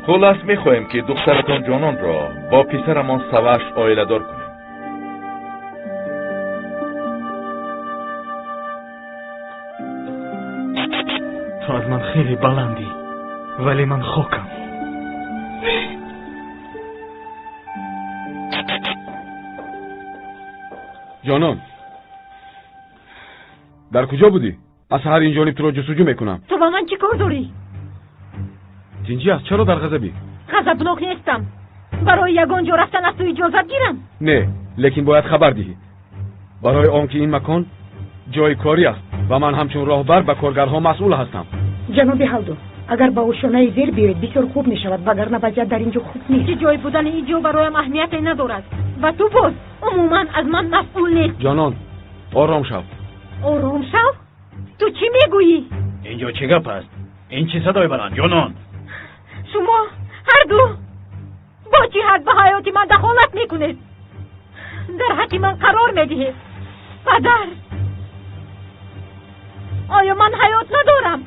خلاص میخواهیم که دخترتان جانان را با پسرمان سواش آیله دار کنیم. تو از من خیلی بلندی ولی من خاکم. جانان در کجا بودی؟ از هر این جانب تو را جستجو میکنم. تو با من چی کار داری؟ جنجی است، چرا در غضبی؟ غضبناک نیستم. برای یگان جا رفتن از تو اجازت گیرم؟ نه، لیکن باید خبر دهی. برای آنکه این مکان جای کاری است و من همچون راهبر به کارگرها مسئول هستم. جناب هالدو، اگر با اوشانه زیر بیایید بسیار خوب می شود، وگرنه وضعیت در اینجا خوب نیست. چه جای بودن اینجا برایم اهمیتی ندارد و تو باز عموما از من مسئول نیست. جانان آرام شو. آرام شو؟ تو چی میگویی؟ اینجا چه گپ است؟ این چه صدای بلند جانان؟ شما هر دو با چی حد به حیات من دخالت میکنید؟ در حق من قرار میدهید. پدر، آیا من حیات ندارم؟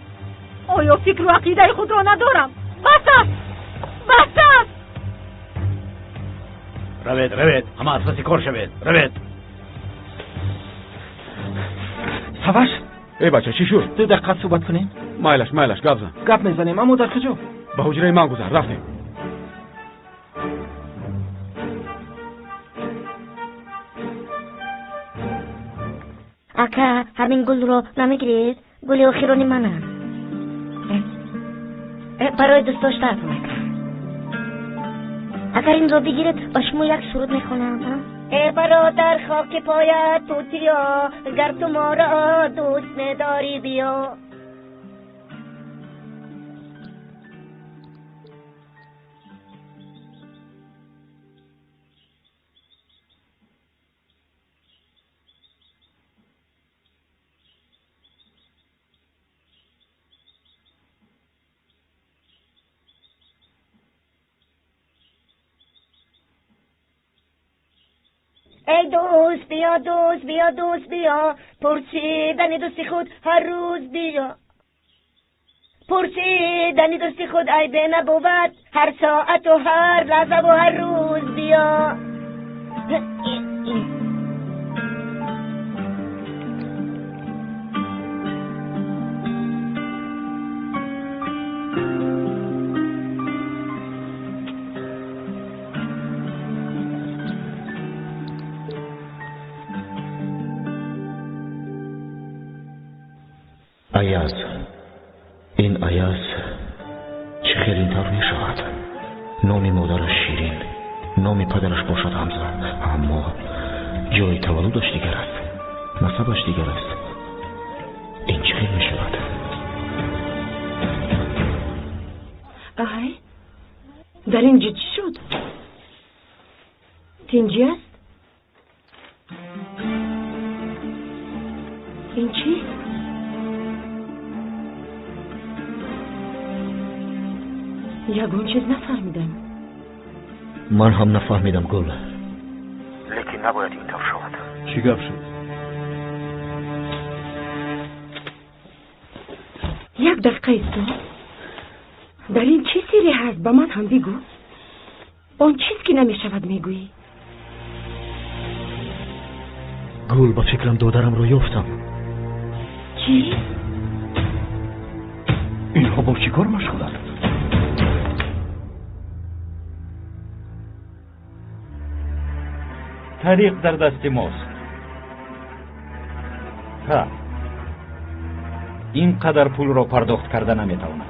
آیا فکر و عقیده خود را ندارم؟ بس است، بس است. روید اما از پس کار شوید. روید. سواش ای بچه چی شد؟ دو دقیقه صحبت کنیم. مایلش گپ زن. گپ میزنیم اما در کجا؟ به حجره من گذر. رفتیم. اکا همین گل رو نمیگیرید؟ گل آخرانی منم. برای دوست داشتم اگر این رو بگیرید با شما یک سرود میخونم. ای برادر خاک پایت توتیا، گر تو ما را دوست نداری بیا. ای دوست بیا، دوست بیا، دوست بیا، پرسیدن دوستی خود هر روز بیا. پرسیدن دوستی خود عیبه نبود، هر ساعت و هر لحظه و هر روز بیا. ایاز، این ایاز چه خیلی اینطور می شود. نام مادرش شیرین، نام پدرش باشد حمزه، اما جای تولدش دیگر است، نسبش دیگر است. این چه خیلی می شود. آهای در اینجا چی شد؟ تینجی است؟ این چی؟ یگون چیز نفهمیدم. من هم نفهمیدم گل. لیکن نباید اینطور شود. چی گپ شد؟ یک دقیقه ایستا. در این چی سیری هست؟ با من هم بگو. آن چیز که نمی شود میگویی. گل با فکرم دادرم رو یافتم. چی؟ اینها با چی کار مشغولند؟ طریق در دست ماست. اینقدر پول را پرداخت کرده نمیتواند.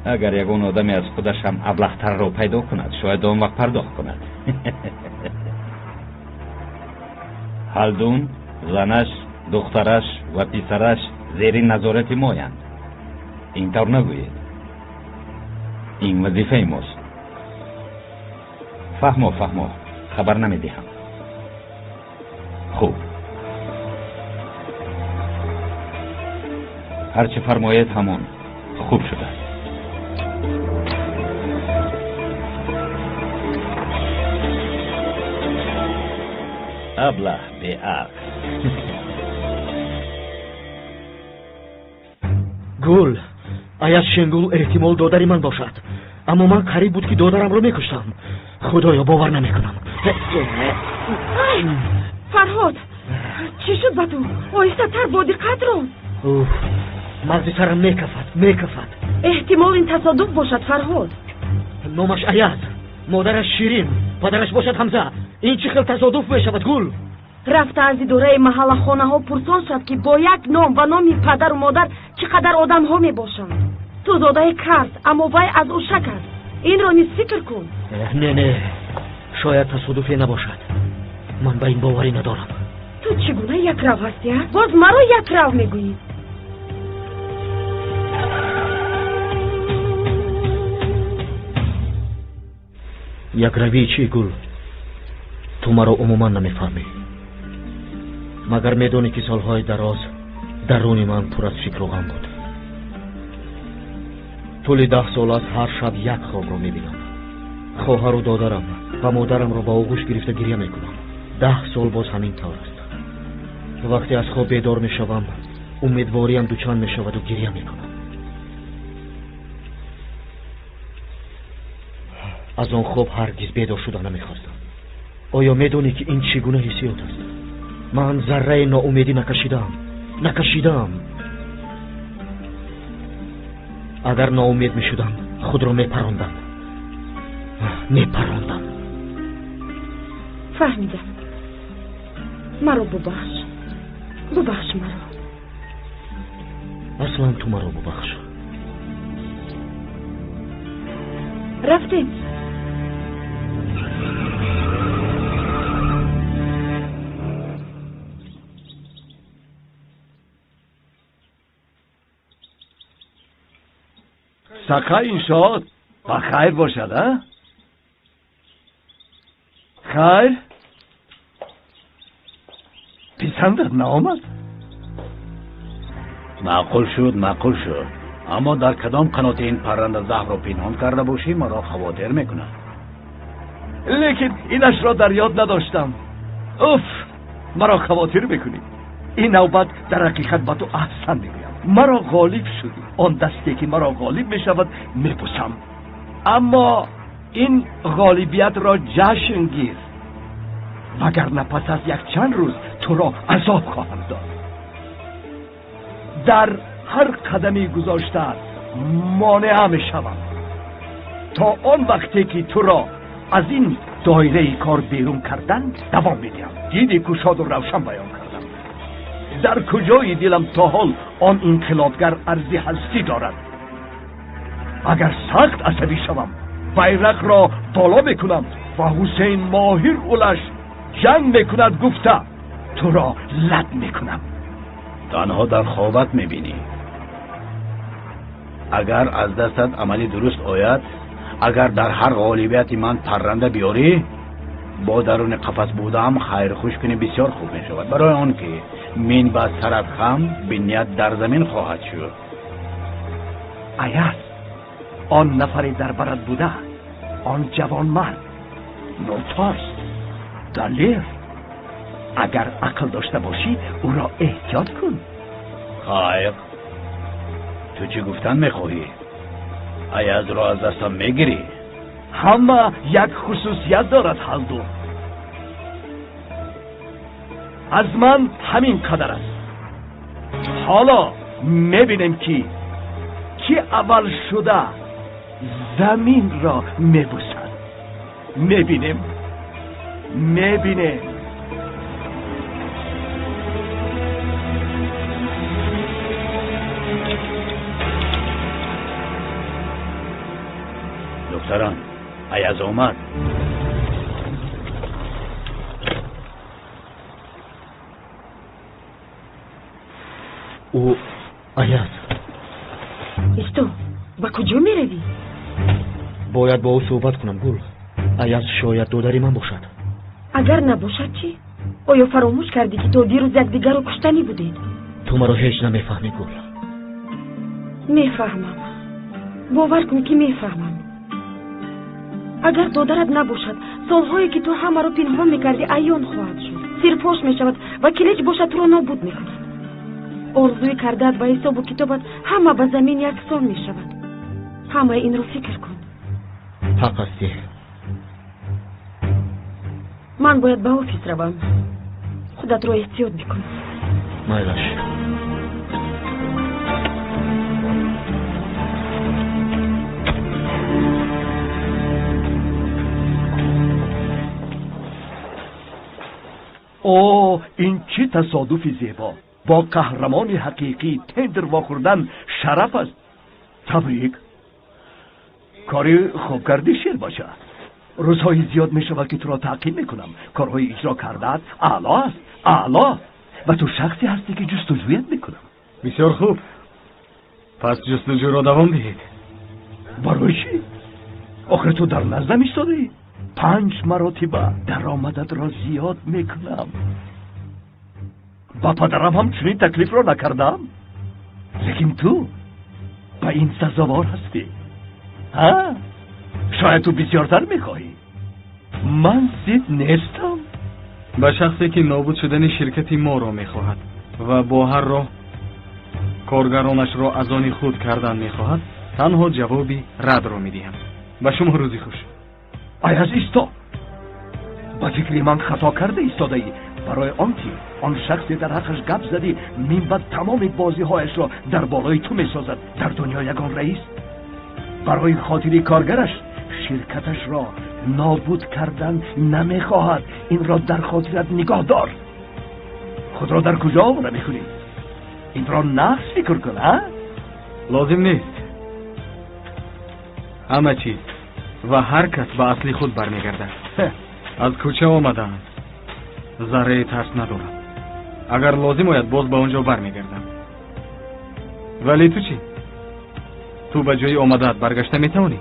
اگر یگان آدمی از خودش هم ابله‌تر را پیدا کند شاید آن وقت پرداخت کند. هالدون، زنش، دخترش و پسرش زیر نظارت مایند. اینطور نگویید. این وظیفه ماست. فهمو خبر نمیدهم. خوب، هرچه فرمایید همون خوب شده. ابله به عقل. گل، ایاز شنگول احتمال دادری من باشد. اما من قریب بود که دادرم رو میکشتم. خدایا باور نمیکنم. فرهاد چی شد با تو؟ آیسته تر با دقت رو. مغز سرم میکفت. احتمال این تصادف باشد فرهاد. نامش ایاز، مادرش شیرین، پدرش باشد حمزه. این چه خیلی تصادف میشود گل؟ رفته از دوره محل خانه ها پرسان شد که با یک نام و نام پدر و مادر چقدر آدم ها می باشند. تو زاده کرد اما وای از او شک است. این را نیز فکر کن. نه شاید تصادفی نباشد. من به این باوری ندارم. تو چگونه یک رو هستی؟ باز مرا یک رو میگویی. یک روی چی گل؟ تو مرا عموما نمیفهمی. مگر میدونی که سالهای دراز درون من پر از فکر و غم بود. طول 10 سال است هر شب یک خواب رو میبینم. خواهر و دادرم و مادرم رو با آغوش گرفته گریه میکنم. 10 سال باز همین طور است. وقتی از خواب بیدار میشوم امیدواریم دوچان میشود و گریه میکنم. از آن خواب هرگز بیدار شدن نمیخواستم. آیا میدونی که این چگونه حسیات است؟ من ذره ناامیدی نکشیدم. اگر ناامید میشدم خود را میپراندم. فهمیدم. مرا ببخش مرا. اصلا تو مرا ببخش. رفتیم. سقای شاد بخیر باشد ها؟ خیر؟ پسندت نامد؟ معقول شد اما در کدام قنات این پرنده زهر را پنهان کرده باشی مرا خواطر میکنه. لیکن اینش را در یاد نداشتم. مرا خواطر میکنی. این نوبت در حقیقت با تو احسن میگویم. مرا غالب شدی. آن دستی که مرا غالب میشود میبوسم. اما این غالبیت را جشن گیر، وگرنه پس از یک چند روز تو را عذاب خواهم داد. در هر قدمی گذاشته مانع میشوم تا آن وقتی که تو را از این دایره کار بیرون کردن دوام میدیم. دیدی که شاد و روشن بیان کردم. در کجای دلم تا حال آن انقلابگر ارزی هستی دارد. اگر سخت عصبی شوم بیرق را بالا میکنم و حسین ماهر اولش جنگ میکند گفته تو را لد میکنم. تنها در خوابت میبینی. اگر از دستت عملی درست آید، اگر در هر غالبیت من پرنده بیاری، با درون قفس بودم خیر خوش کنی بسیار خوب می شود. برای آن که من با سرت خم بنیت در زمین خواهد شد. ایاز آن نفری در برد بوده، آن جوان مرد نوتارس دلیر. اگر عقل داشته باشی او را احتیاط کن. خیر، تو چی گفتن میخواهی؟ ایاز را از دستم میگیری؟ همه یک خصوصیت دارد هلدو. از من همین قدر است. حالا میبینیم که کی اول شده زمین را میبوسد. میبینیم. دکتران، ایاز آمد. او ایاز. استو با کجا میروی؟ باید با او صحبت کنم گل. ایاز شاید دادری من باشد. اگر نباشد چی؟ آیا فراموش کردی که تو دیروز یکدیگر رو کشتنی بودید؟ تو مرا هیچ نمیفهمی گل. میفهمم. باور کن که میفهمم. اگر دادرت نباشد سالهایی که تو همه رو پنهان میکردی عیان خواهد شد. سرپوش میشود و کلیج باشد تو رو نابود میکند. آرزوی کردت و حساب و کتابت همه به زمین یکسان میشود. همه این رو فکر کن. ҳақ ҳастӣ. ман бояд ба офис равам. худатро эҳтиёт бикун. майлаш. او این چه تصادفی زیبا. با قهرمان حقیقی تندر واخوردن شرف است. تبریک. کاری خوب کردی شیر باشه. روزهای زیاد می شود که تو را تعقیب میکنم. کارهای اجرا کردت اعلا است. اعلا. و تو شخصی هستی که جستجویت میکنم. بسیار خوب. پس جستجو را دوام دهید. برای چی؟ آخر تو در نزدم ایستادی. 5 مراتبه درآمدت را زیاد میکنم. با پدرم هم چنین تکلیف را نکردم. لیکن تو با این سزاوار هستی. ها؟ شاید تو بسیارتر میخواهی. من زید نیستم. به شخصی که نابود شدن شرکت ما را میخواهد و با هر راه کارگرانش را از آن خود کردن میخواهد، تنها جوابی رد را میدهم. به شما روزی خوش. ایاز ایستا. با فکری من خطا کرده ایستاده ای. برای آنکه آن شخصی در حقش گپ زدی من بعد تمام بازی هایش را در بالای تو میسازد. در دنیا یگان رئیس برای خاطری کارگرش شرکتش را نابود کردن نمیخواهد. این را در خاطرت نگاه دار. خود را در کجا آورده میکنی؟ این را نقص فکر کن. ها؟ لازم نیست. همه چیز و هر کس به اصلی خود برمیگردد. از کوچه آمدم، ذره ترس ندارم. اگر لازم آید باز به اونجا برمیگردم. ولی تو چی؟ تو به جای آمدت برگشته میتوانی؟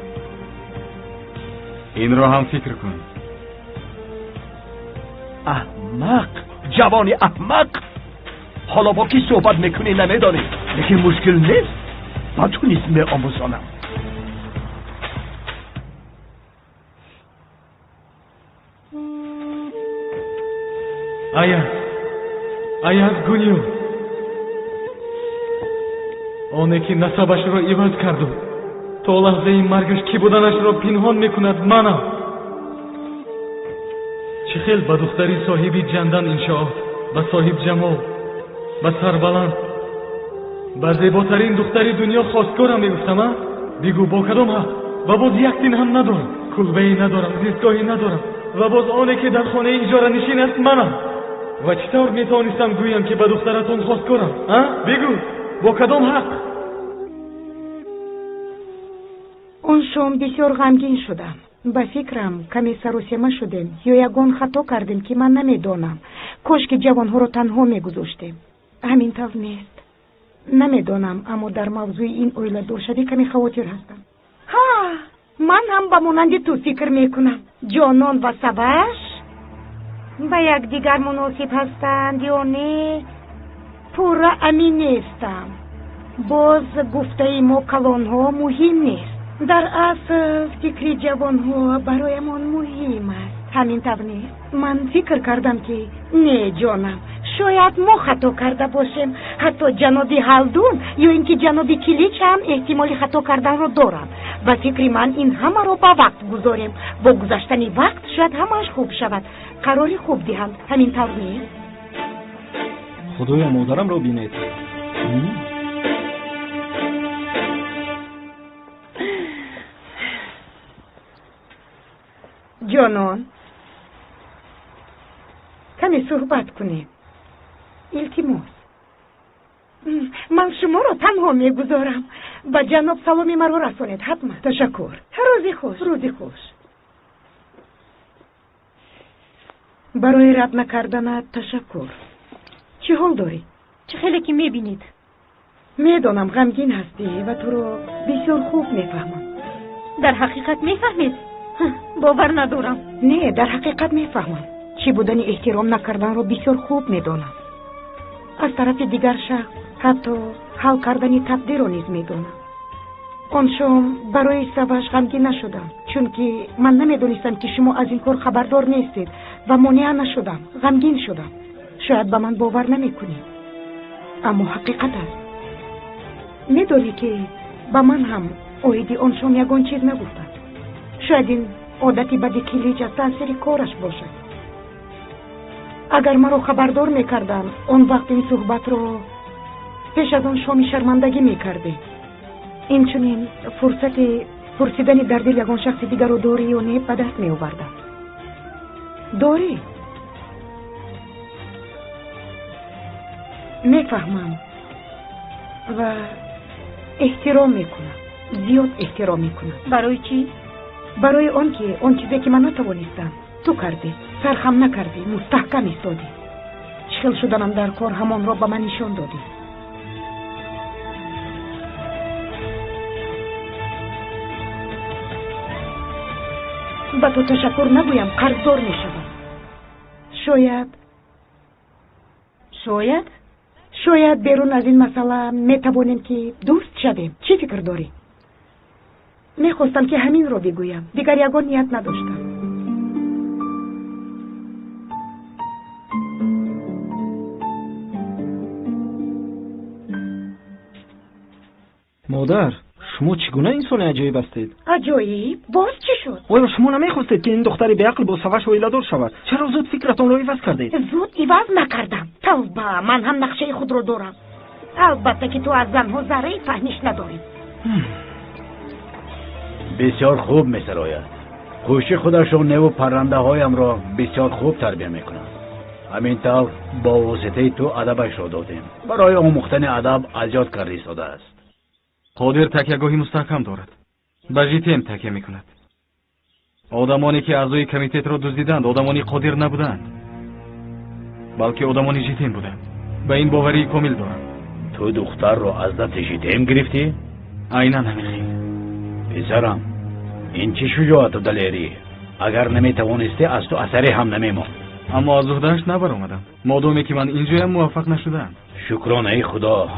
این را هم فکر کن. احمق. جوانی احمق. حالا با کی صحبت میکنی نمیدانی. لیکن مشکل نیست. با تو نیست می آموزانم. Ayaz Gulyu, оне ки насабашро иваз карду, то лаҳзаи маргаш ки буданашро пинҳон мекунад манам. чӣ хел ба духтари соҳиби ҷандан иншоот, ба соҳибҷамол, ба сарбаланд, ба зеботарин духтари дунё хостгорам мегуфтам. бигӯ бо кадом ҳақ? ва боз як дин ҳам надорам, кулбае надорам, зистгоҳе надорам, ва боз оне ки дар хонаи иҷоранишин аст манам. ва чӣ тавр метавонистам гӯям ки ба духтаратон хостгорам? бигӯ, бо кадом ҳақ? он шом бисёр ғамгин шудам. ба фикрам каме саросема шудем ё ягон хато кардем ки ман намедонам. кошки ҷавонҳоро танҳо мегузоштем. ҳамин тавр нест. намедонам, аммо дар мавзӯи ин оиладоршавӣ каме хавотир ҳастам. ман ҳам ба монанди ту фикр мекунам. ҷонон ва саваш ба якдигар муносиб ҳастанд ё не? пурра амин нестам. боз гуфтаи мо калонҳо муҳим нест. дар асл фикри ҷавонҳо бароямон муҳим аст. ҳамин тавр нест? ман фикр кардам ки не ҷонам, шояд мо хато карда бошем. ҳатто ҷаноби ҳалдун ё ин ки ҷаноби килич ҳам эҳтимоли хато карданро доранд. ба фикри ман ин ҳамаро ба вақт гузорем. бо гузаштани вақт шояд ҳамааш хуб шавад. қарори хуб диҳанд. ҳамин тавр нест? худоя модарамро бинед. ҷонон, каме суҳбат кунем. илтимос. ман шуморо танҳо мегузорам. ба ҷаноб саломи маро расонед ҳатман. ташаккур. рӯзи хуш. рӯзи хуш. барои рад накарданат ташаккур. чӣ ҳол дорӣ? چه خیلی که میبینید. медонам ғамгин ҳастӣ ва туро бисёр хуб мефаҳмам. در حقیقت میفهمید. باور ندارم. не, дар ҳақиқат мефаҳмам. чӣ будани эҳтиром накарданро бисёр хуб медонам. аз тарафи дигар шахс ҳатто ҳал кардани тақдирро низ медонам. он шом барои саваш ғамгин нашудам, чунки ман намедонистам ки шумо аз ин кор хабардор нестед ва монеа нашудам. ғамгин шудам. шояд ба ман бовар намекунед, аммо ҳақиқат аст. медонӣ ки ба ман ҳам оиди он шом ягон чиз нагуфтад. شاید این عادتی بدی کلیج از تاثیر کارش باشد. اگر مرا خبردار میکردم اون وقت این صحبت رو پیش از آن شامی شرمندگی میکرده. این چنین فرصت پرسیدن در دل یگان شخص دیگر رو داری یا نه به دست میآورده. داری؟ میفهمم و احترام میکنم، زیاد احترام میکنم. برای چی؟ برای آن که آن چیزی که من نتوانستم تو کردی، سرخم نکردی، مستحکم ایستادی. شغل شدنم در کار همان را به من نشان دادی. با تو تشکر نگویم، قرضدار میشوم. شاید بیرون از این مسئله میتوانیم که دوست شویم. چی فکر داری؟ میخواستم که همین رو بگویم، دیگر یگان نیت نداشتم. مادر، شما چگونه انسان عجیب هستید؟ عجیب؟ باز چی شد؟ آیا شما نمیخواستید که این دختری به عقل با سوش و ایلادور شود؟ چرا زود فکرتان را عوض کردید؟ زود عوض نکردم. توبه، من هم نقشه خود رو دارم. البته که تو از زنها ذره فهمیش نداری. بسیار خوب می‌سرآید. خوشی خودش و نو پرنده هایم را بسیار خوب تربیت میکنند. همینطور با واسطه تو ادبش را دادیم. برای آموختن ادب از یاد کار ایستاده است. قادر تکیهگاهی مستحکم دارد. به ژیتم تکیه میکند. آدمانی که اعضای کمیته را دزدیدند آدمانی قادر نبودند، بلکه آدمانی ژیتم بودند. به این باوری کامل دارم. تو دختر را از دست ژیتم گرفتی؟ عیناً همین. پسرم، این چه شجاعت و دلیری؟ اگر نمیتوانستی از تو اثری هم نمیماند. اما از عهده‌اش نبر آمدم. مادامی که من اینجایم موفق نشدم. شکرانه خدا.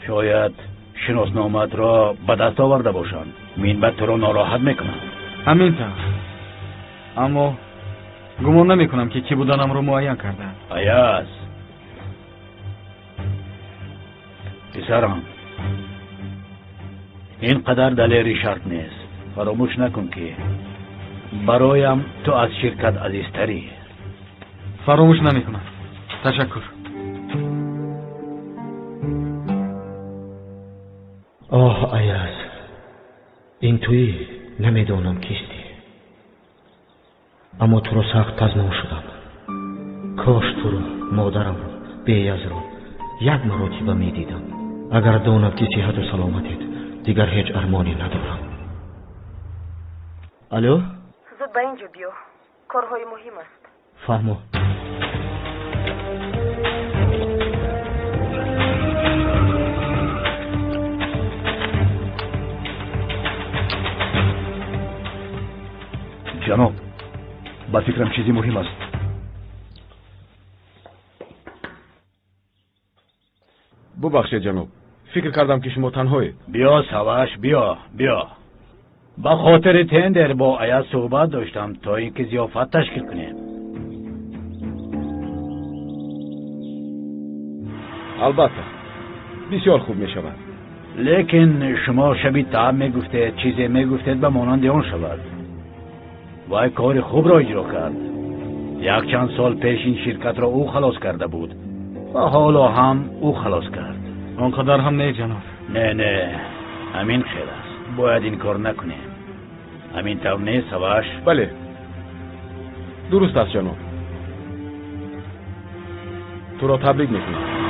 شاید شناسنامت را به دست آورده باشند. منبع تو را ناراحت میکنند. همینطور. اما گمان نمیکنم که کی بودنم را معین کردند. ایاز پسرم، اینقدر دلیری شرط نیست. فراموش نکن که برایم تو از شرکت عزیزتری. فراموش نمیکنم. تشکر. آه ایاز، این تویی؟ نمیدانم کیستی، اما تو رو سخت تزمون شدم. کاش تو رو، مادرم رو، بیاز رو یک مرتبه میدیدم. اگر دانم که صحت و سلامتت، دیگر هیچ ارمانی ندارم. الو؟ زود به اینجا بیا، کارهای مهم است. فهمو. جناب، با فکرم چیزی مهم است. ببخشید جناب، فکر کردم که شما تنهایید. بیا سواش، بیا. با خاطر تندر با ایاز صحبت داشتم تا اینکه ضیافت تشکیل کنیم. البته بسیار خوب می شود. لیکن شما شبی تعب میگفتید، چیزی میگفتید به مانند آن شود. وای کار خوب را اجرا کرد. یک چند سال پیش این شرکت را او خلاص کرده بود و حالا هم او خلاص کرد. آنقدر هم نه جناب. نه همین خیر است. باید این کار نکنیم. همین طور نه سواش؟ بله درست است جناب. تو را تبریک میکنم.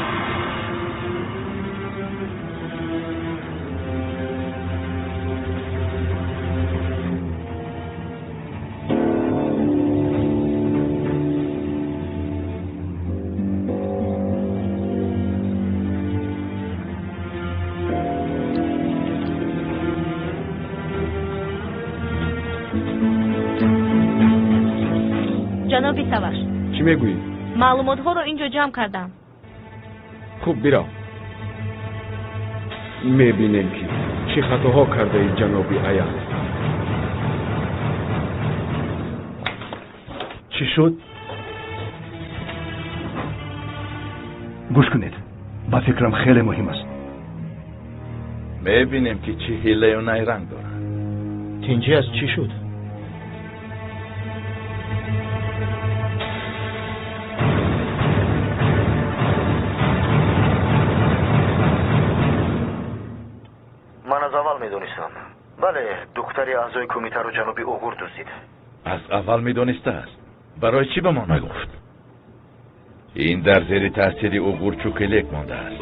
جناب سواش، چی میگویی؟ معلومات ها رو اینجا جمع کردم. خوب برو. میبینیم که چی خطاها کرده ای جنابی ایاز. چی شد؟ گوش کنید، با فکرم خیلی مهم است. میبینیم که چی حیله و نیرنگ دارن. هنجی از چی شد؟ من از اول میدونستم. بله، دختری اعضای کمیته رو جناب اوغور دزدید. از اول میدونسته است. برای چی به ما نگفت؟ این در زیر تاثیر اوغور چوکلک مانده است.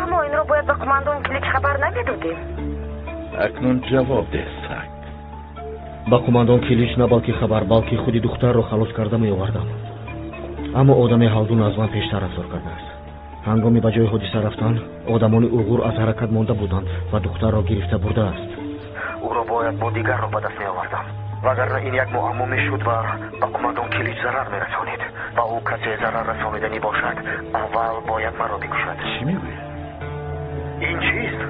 ما این رو باید به کماندون کلیک خبر نمیدادیم. اکنون جواب ده سگ. با کماندون کلیچ نه بلکه خبر بلکه خودی دختر رو خلاص کرده می آوردم. اما آدم حالدون از من پیشتر رفتار کرده است. هنگامی به جای حادثه رفتن آدمان اوغور از حرکت مانده بودند و دختر را گرفته برده است. او را باید با دیگر را به دست می آوردم. وگرنه این یک معما میشد و به کماندون کلیچ ضرر میرسانید. و او کسی ضرر رسانیدنی باشد اول باید مرا بکشد. چی میگویی؟ این چیست؟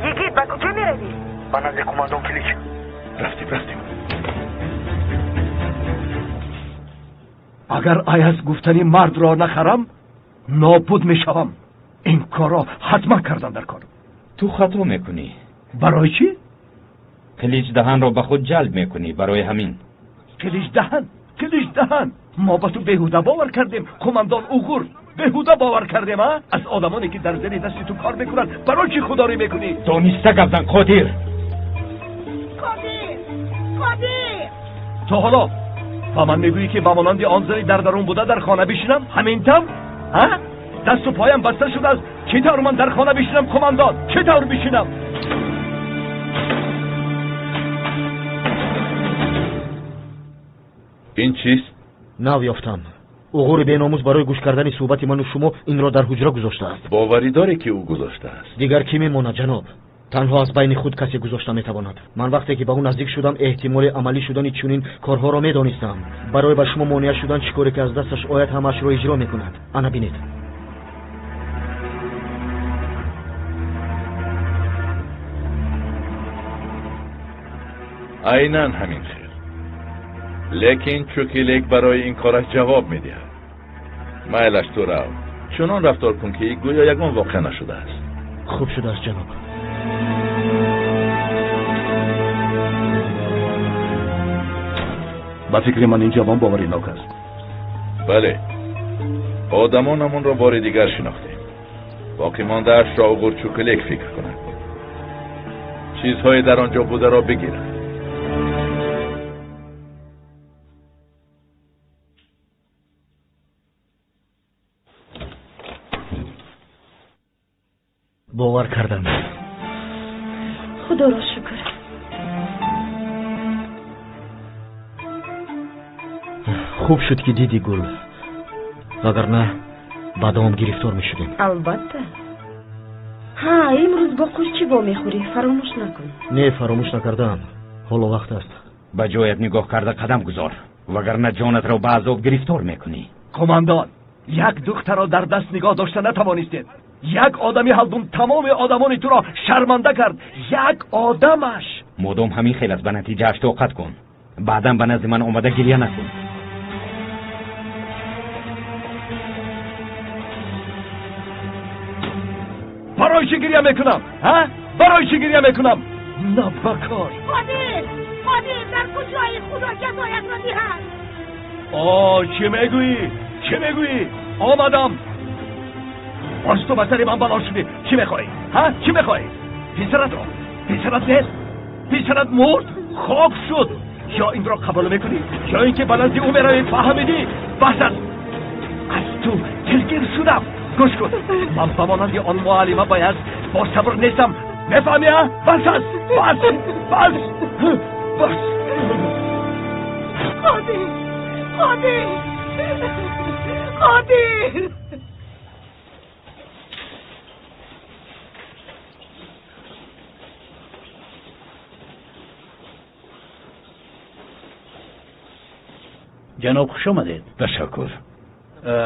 یگید به کجا میروی؟ به نزد کماندون کلیچ. رفتیم. اگر ایاز گفتنی مرد را نخرم نابود میشوم. این کار را حتما کردن در کار. تو خطا میکنی. برای چی؟ کلیچ دهن را به خود جلب میکنی. برای همین کلیچ دهن ما به تو بیهوده باور کردیم. کماندان اوغور بیهوده باور کردیم. از آدمانی که در زیر دست تو کار میکنن برای چی خودداری میکنی؟ دانسته گفتن قادر. تو حالا با من میگویی که با مانند آن زنی در درون بوده در خانه بشینم؟ همین طور؟ دست و پایم بسته شده است. چطور من در خانه بشینم کماندان؟ چطور بشینم؟ این چیست؟ نو یافتم. اوغور بیناموز برای گوش کردن صحبت من و شما این را در حجره گذاشته است. باوری داری که او گذاشته است؟ دیگر کی میماند جناب؟ تنها از بین خود کسی گذاشته میتواند. من وقتی که به اون نزدیک شدم احتمال عملی شدن چنین کارها را میدانستم. برای به شما مانع شدن چیکاری که از دستش آید همش را اجرا میکند. انا بینید. عیناً همین خیر. لیکن چوکلک برای این کارش جواب میدهد. مایلش تو رو چنان رفتار کن که گویا یگان واقع نشده است. خوب شده است جناب. با فکر من این جوان باوری ناک است. بله، آدمانمون را بار دیگر شناختیم. باقی مانده اش را اوغور چوکلک فکر کنند. چیزهای در آنجا بوده را بگیرند. باور کردم. خدا را شکر. خوب شد که دیدی گل. وگرنه بعدام گرفتار می شدیم. البته. امروز با قورچی با میخوری. فراموش نکن. نه فراموش نکردم. حالا وقت است. به جایت نگاه کرده قدم گذار. وگرنه جانت را به عذاب گرفتار میکنی. کماندان، یک دختر را در دست نگاه داشته نتوانستید. یک آدمی حلدون تمام آدمان تو را شرمنده کرد. یک آدمش. مادام همین خیلی از به نتیجه اش توقت کن. بعدم به نزد من آمده گریه نکن. برای چی گریه میکنم؟ برای چی گریه میکنم؟ نه بکار. قادر در کجای خدا جزایت را دهد. چی میگویی؟ آمدم. باز تو بسری من بلا شدی. چی میخوایی؟ چی میخوایی؟ پسرت نیست؟ پسرت مرد؟ خواب شد. یا این را قبول میکنی یا اینکه بلندی او میروی. فهمیدی؟ بس از تو دلگیر شدم. گوش کن، من بمانند آن معلمه باید با صبر نیستم. میفهمی؟ بس قادر جناب خوش آمدید. تشکر.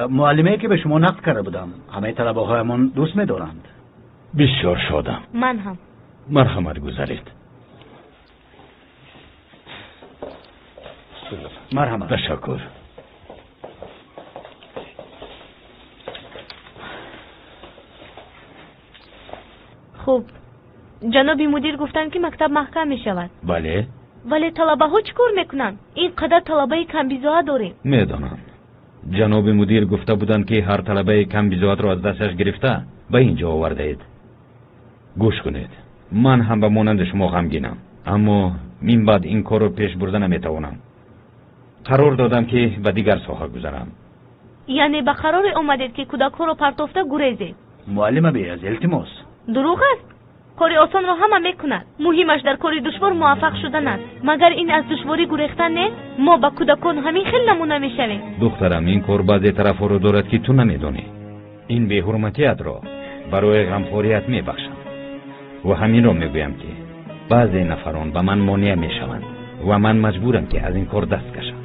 معلمه که به شما نقل کرده بودم همه طلبه هایمان دوست می‌دارند. بسیار شادم. من هم. مرحمت گذارید. مرحمت. تشکر. خوب. جناب مدیر گفتن که مکتب محکم می شود. بله. ولی طلبه ها چیکار میکنن؟ اینقدر طلبه کم بیزوها داریم. میدانم. جناب مدیر گفته بودند که هر طلبه کم بیزوات را از دستش گرفته به اینجا آورده اید. گوش کنید. من هم به مانند شما غمگینم، اما من بعد این کار رو پیش برده نمیتوانم. قرار دادم که به دیگر ساحه گذرم. یعنی به قرار اومدید که کودک‌ها رو پرتافته گریزید؟ معلم بیاز التماس. دروغ است. کاری آسان را همه میکند. مهمش در کاری دشوار موفق شدن است. مگر این از دشواری گریختن نه؟ ما با کودکان همین خیلی نمونه میشویم. دخترم، این کار بعضی طرفا رو دارد که تو نمیدونی. این بی‌حرمتیت را برای غمخوریت میبخشم و همین را میگویم که بعضی نفران به من مانع میشوند و من مجبورم که از این کار دست کشم.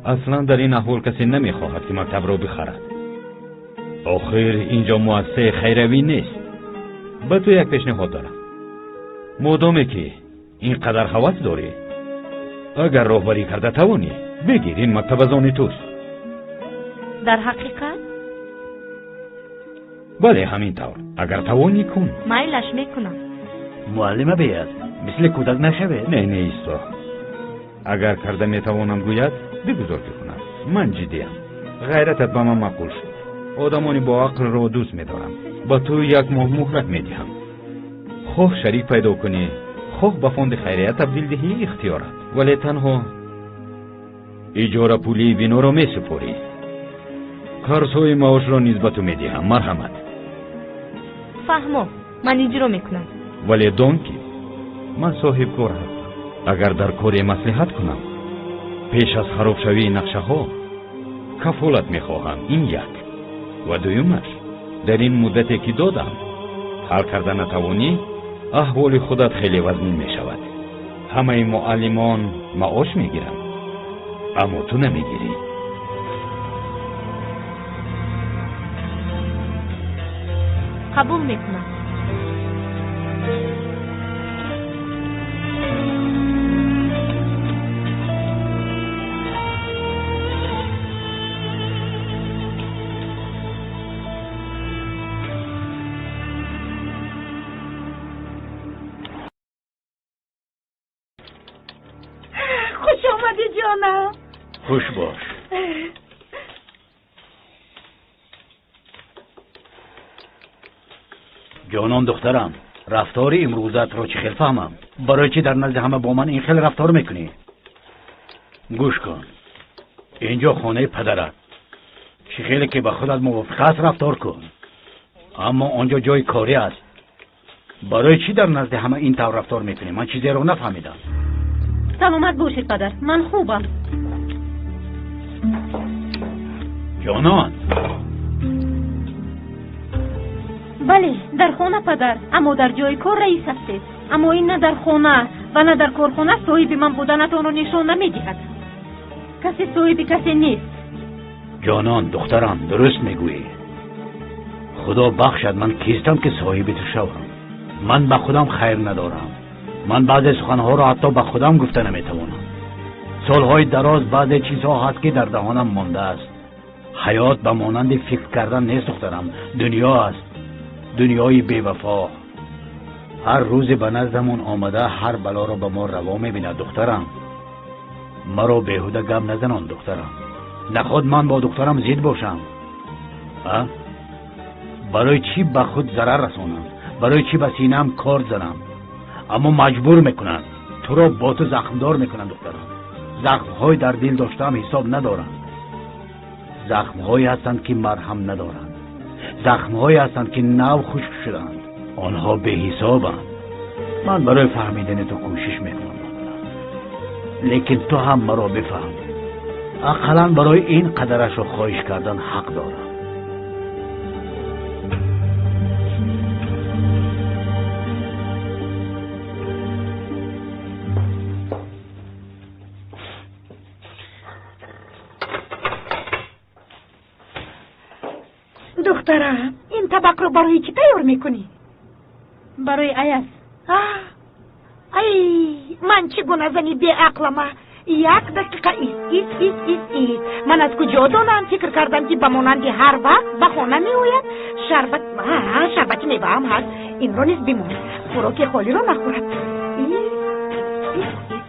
اصلا در این احوال کسی نمیخواهد که مکتب را بخرد. آخر اینجا مؤسسه خیروی نیست. به تو یک پیشنهاد دارم. مادامی که اینقدر هوس داری، اگر راهبری کرده توانی، بگیر این مکتب از آن توست. در حقیقت؟ بله همین طور. اگر توانی کن. میلش میکنم. معلم بیاز مثل کودک نشوه. نه ایستا. اگر کرده میتوانم گوید بگذار بکنم. من جدیم. غیرتت به من مقبول شد. آدمانی با عقل رو دوست میدارم. با تو یک ماه مهلت میدهم. خواه شریک پیدا کنی، خواه به فوند خیریه تبدیل دهی، اختیارت. ولی تنها اجاره پولی بنا را میسپاری. قرضهای معاش را نیز به تو میدهم. مرحمت. فهمم. من اجرا میکنم. ولی دان که من صاحب کار هستم. اگر در کاری مصلحت کنم، پیش از خراب شوی نقشه ها کفالت میخواهم. این یک. و دویمش، در این مدتی که دادم حل کرده نتوانی، احوال خودت خیلی وزنی میشود. همه معلمان معاش میگیرن، اما تو نمیگیری. قبول میکنم. خوش آمدی جانم. خوش باش. جانان دخترم، رفتار امروزت را چه خیلی فهمم. برای چی در نزد همه با من این خیلی رفتار میکنی؟ گوش کن، اینجا خانه پدرت. چه خیلی که به خودت موافق است رفتار کن، اما آنجا جای کاری است. برای چی در نزد همه این طور رفتار میکنی؟ من چیزی رو نفهمیدم. سلامت باشید پدر، من خوبم. جانان. بله در خانه پدر، اما در جای کار رئیس هستید. اما این نه در خانه و نه در کارخانه صاحب من بودنتان رو نشان نمیدهد. کسی صاحب کسی نیست. جانان دخترم درست میگویی. خدا بخشد من کیستم که صاحب تو شوم. من به خودم خیر ندارم. من بعضی سخنها را حتی به خودم گفته نمیتوانم. سالهای دراز بعضی چیزها هست که در دهانم مانده است. حیات به مانند فکر کردن نیست دخترم. دنیا است، دنیای بی‌وفا. هر روز به نزدمون آمده هر بلا را به ما روا میبیند دخترم. مرا بیهوده گم نزنان دخترم. نخود من با دخترم زید باشم. برای چی به خود ضرر رسانم؟ برای چی به سینه‌ام کار زنم؟ اما مجبور میکنن. تو را با تو زخمدار میکنن دخترم. زخمهای در دل داشتم حساب ندارن. زخمهایی هستند که مرهم ندارند. زخمهایی هستند که نو خشک شدند. آنها به حسابند. من برای فهمیدن تو کوشش میکنم، لیکن تو هم مرا بفهم. اقلا برای این قدرش رو خواهش کردن حق دارم. دخترم این طبق رو برای چی تیار میکنی؟ برای ایاس. ای من چگونه زنی بی عقلم. یک دقیقه ایست. من از کجا دانم فکر کردم که بمانندی هر وقت به خانه می آید شربت میوه هم هست. این رو نیز بمون، خوراک خالی رو نخورد.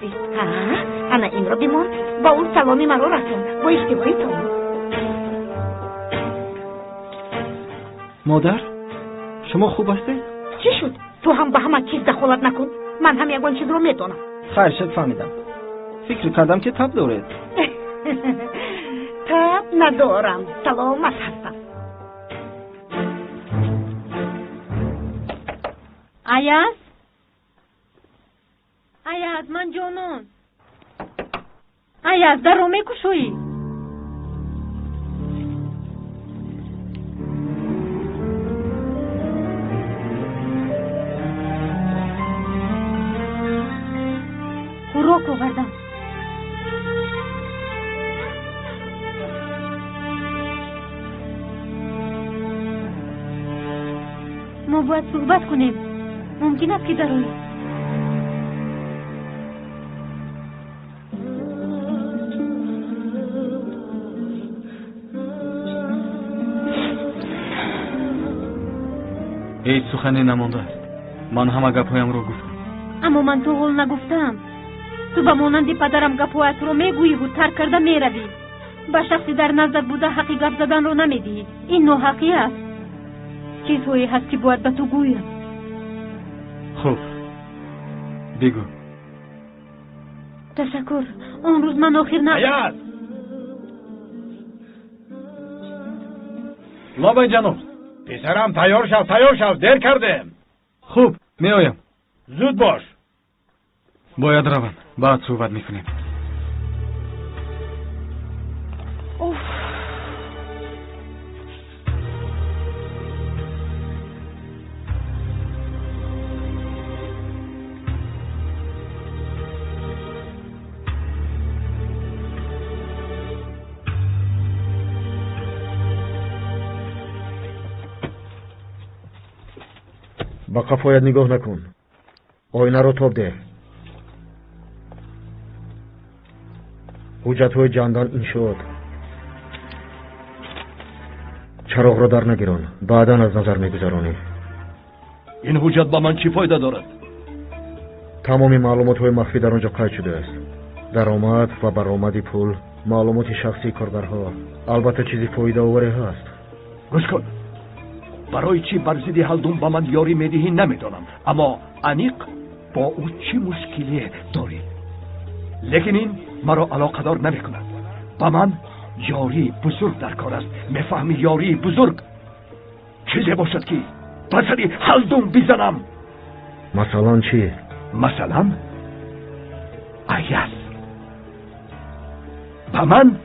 هستی؟ انا این را بمان با اون سلامی مرا رسون با اشتباهی تو. مادر شما خوب هستید؟ چی شد؟ تو هم به همه چیز دخالت نکن. من هم یگان چیز رو میدونم. خیر شد فهمیدم. فکر کردم که تب دارید. تب ندارم. سلامت هستم. Ayaz من جانون. Ayaz در رو میکشویی. خوراک آوردم. ما باید صحبت کنیم. ممکن است که دروی. هیچ سخنی نمانده است. من همه گپهایم را گفتم. اما من تو قول نگفتم. تو به مانند پدرم گپهایت رو میگویی و ترک کرده میروی. به شخصی در نظر بوده حقی گپ زدن رو نمیدی. این ناحقی است. چیزهایی هست که باید به تو گویم. خوب بگو. تشکر. اون روز من آخر Ayaz! لابای جنوب پسرم تیار شو دیر کردیم. خوب میآیم. زود باش. باید روم. بعد صحبت میکنیم. با قفایت نگاه نکن. آینه رو تاب ده. حجت های جاندان این شد. چراغ رو در نگیران. بعدا از نظر میگذرانی. این حجت با من چی فایده دارد؟ تمامی معلومات های مخفی در آنجا قید شده است. درآمد و برآمد پول، معلومات شخصی کاربرها، البته چیزی فایده آوری هست. گوش کن. برای چی بر ضد هلدون با من یاری میدهی نمیدانم، اما انیق با او چی مشکلی داری؟ لیکن این مرا علاقه‌دار نمیکند. با من یاری بزرگ در کار است. میفهمی یاری بزرگ چیزی باشد که بسری هلدون بزنم. مثلا چی؟ مثلا ایاس. با من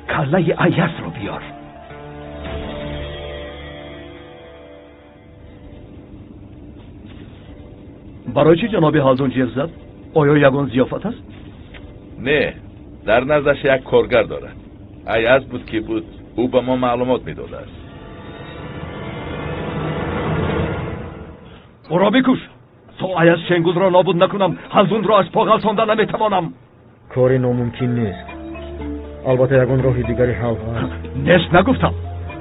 کله ایاس رو بیار. برای چی جناب هلدون جیغ زد؟ آیا یگان ضیافت است؟ نه، در نظرش یک کارگر دارد. ایاز بود که بود، او به ما معلومات میداده است. او را بکش. تا ایاز شنگول را نابود نکنم هلدون را از پا غلطانده نمیتوانم. کاری ناممکن نیست. البته یگان راه دیگری حل هست. نیست نگفتم.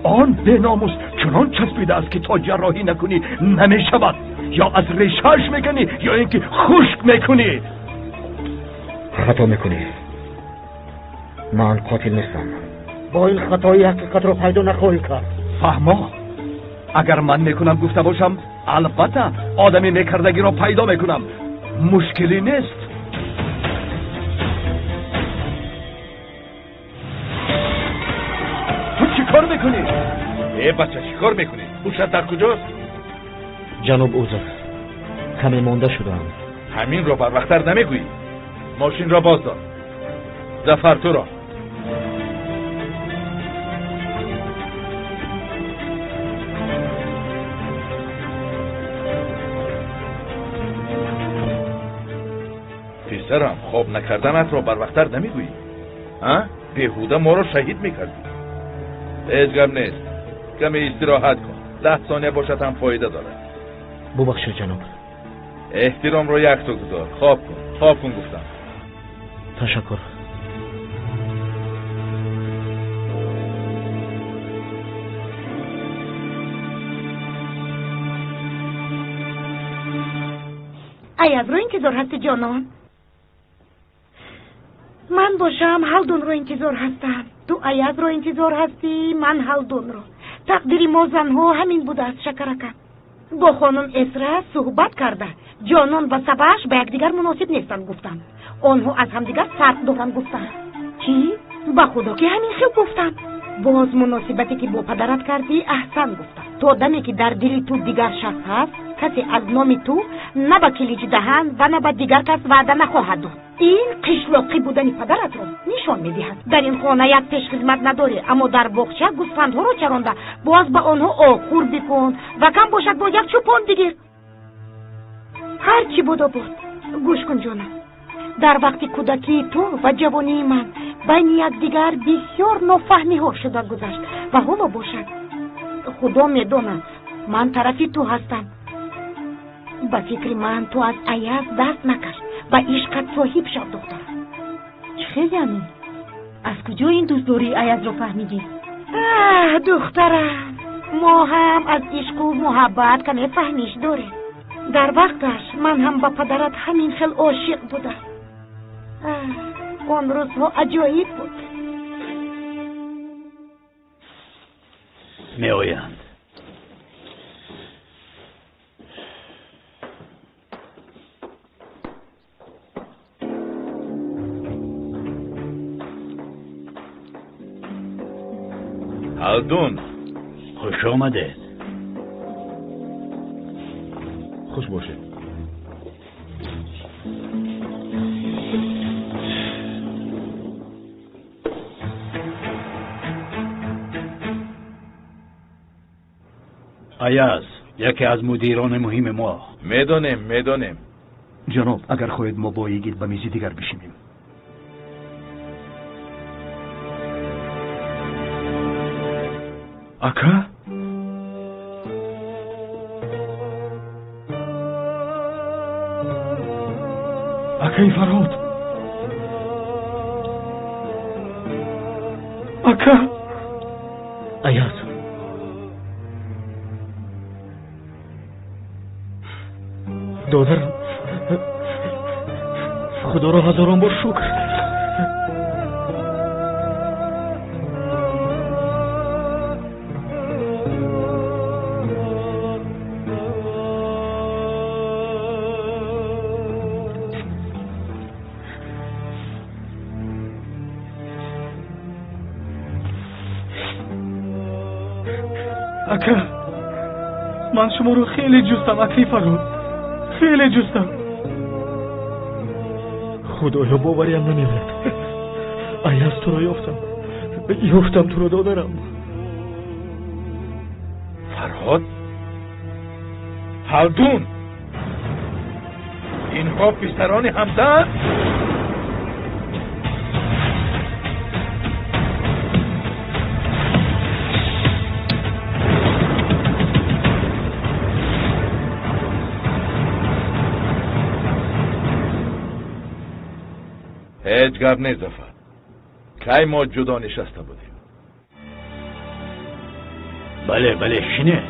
آن به ناموس چنان چسبیده است که تا جراحی نکنی نمیشود. یا از ریشه‌اش میکنی یا اینکه خشک میکنی. خطا میکنی. من قاتل نیستم. با این خطایی حقیقت رو پیدا نخواهی کرد. فهما. اگر من میکنم گفته باشم البته آدمی میکردگی را پیدا میکنم. مشکلی نیست. تو چی کار میکنی؟ ای بچه چی کار میکنی؟ گوشت در کجاست؟ جناب اوزر کمی مانده شدم. همین را بر وقتر نمیگویی. ماشین را باز دار. زفر تو را. پسرم خواب نکردنت را بر وقتر نمیگویی. بیهوده ما را شهید میکردی. هیچ غم نیست. کمی استراحت کن. 10 ثانیه باشد هم فایده دارد. ببخشید جناب. احترام رو یک تو گذار. خواب کن گفتم. تشکر. ایاز رو انتظار هست جانان. من باشم هالدون رو انتظار هستم. تو ایاز رو انتظار هستی، من هالدون رو. تقدیر ما زنها همین بوده است شکرکم. با خانم اسرا صحبت کرده. جانان و سبش به یکدیگر مناسب نیستن گفتن. آنها از همدیگر فرق دارن گفتن. چی؟ با خدا که همین خیلی گفتن. باز مناسبتی که با پدرت کردی احسن گفتن. تو آدمی که در دل تو دیگر شخص هست، کسی از نام تو نه به کلیج دهن و نه به دیگر کس وعده نخواهد داد. این قشلاقی بودن پدرت رو نشان میدهد. در این خانه یک پیش خدمت نداری، اما در باغچه گوسفندها رو چرانده. باز به آنها آخور بکن و کم باشد با یک چوپان بگیر. هر چی بود گوش کن جانم. در وقتی کودکی تو و جوانی من بین یکدیگر بسیار نافهمی ها شده گذشت و حالا باشد خدا میداند من طرفی تو هستم. با فکر من تو از ایاز دست نکش و عشقت صاحب شد دخترم. چه یعنی؟ از کجا این دوست داری ایاز رو فهمیدی؟ دخترم، ما هم از عشق و محبت کمی فهمیش داریم. در وقتش من هم با پدرت همین خیلی عاشق بودم. اون روزها عجایب بود. می آیند. هالدون، خوش آمدید. خوش باشید. ایاز یکی از مدیران مهم ما. میدونیم. جناب اگر خواهید ما بایگید به میزی دیگر بشینیم. اکا؟ اکای فرهاد. اکا؟ ایاز دادرم، خدا را هزاران بار شکر. اکا، من شما رو خیلی جستم اکای فرهاد، خیلی جستم. خدایا باوریم نمیاد. ایاز تو رو یافتم تو رو دادرم. فرهاد؟ هالدون؟ اینها پسران همدن؟ هیچ گپ نیست زفر. کی ما جدا نشسته بودیم. بله شینه.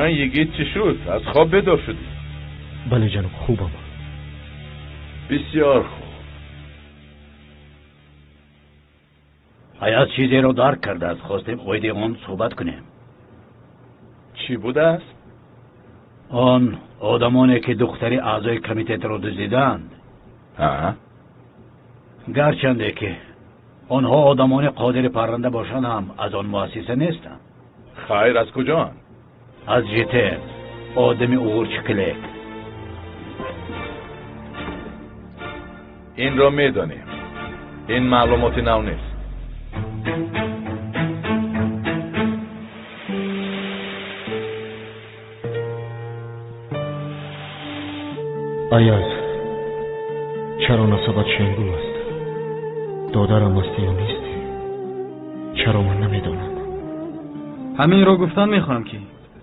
یگید چی شد؟ از خواب بیدار شدی؟ بله جناب، خوبم. بسیار خوب. ایاز چیزی رو درک کرده است. خواستیم اویده اون صحبت کنیم. چی بوده است؟ آن آدمانی که دختری اعضای کمیته رو دزدیدند. گرچنده که آنها آدمان قادر پرنده باشند هم از آن مؤسسه نیستند. خیر، از کجا؟ از جته آدمی اورچکلک. این را میدانیم. این معلومات نو نیست. ایاز، چرا نسبت شنگول است؟ دادرم هستی یا نیستی؟ چرا من نمیدانم؟ همین را گفتن میخواهم که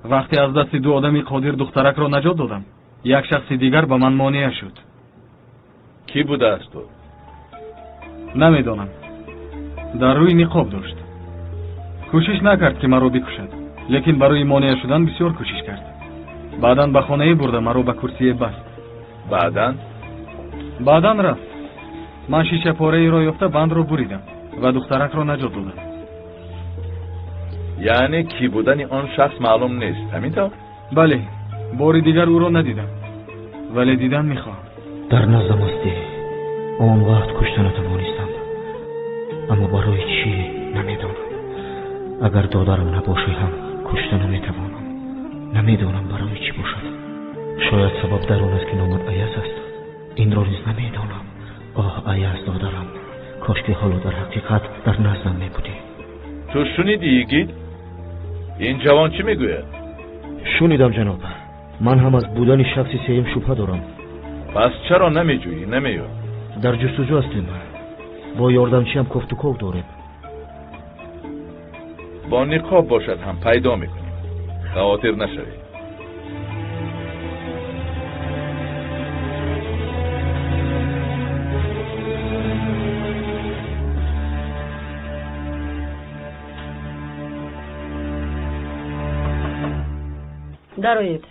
وقتی از دست دو آدمی قادر دخترک را نجات دادم، یک شخص دیگر به من مانع شد. کی بوده است تو؟ نمیدانم. در روی نقاب داشت. кӯшиш накард ки маро бикушад, лекин барои монеа шудан бисёр кӯшиш кард. баъдан ба хонае бурда маро ба курсие баст. баъдан рафт. ман шишапораеро ёфта бандро буридам ва духтаракро наҷот додам. яъне ки будани он шахс маълум нест, ҳамин тавр? бале, бори дигар ӯро надидам, вале дидан мехоҳам. дар наздам ҳастӣ. он вақт кушта натавонистам, аммо барои чӣ намедонам. агар додарам набошӣ ҳам кушта наметавонам. намедонам барои чӣ бошад. шояд сабаб дар он аст ки номат Аяз аст. инро низ намедонам. оҳ Аяз додарам, кошки ҳоло дар ҳақиқат дар наздам мебудӣ. ту шунидӣ йигит? ин ҷавон чӣ мегӯяд? шунидам ҷаноб. ман ҳам аз будани шахси сеюм шубҳа дорам. пас чаро намеҷӯӣ, намеёб? дар ҷустуҷӯ ҳастем. бо ёрдамчиам кофтуков дорем. бо ниқоб бошад ҳам пайдо мекунем. хавотир нашавед. дароед.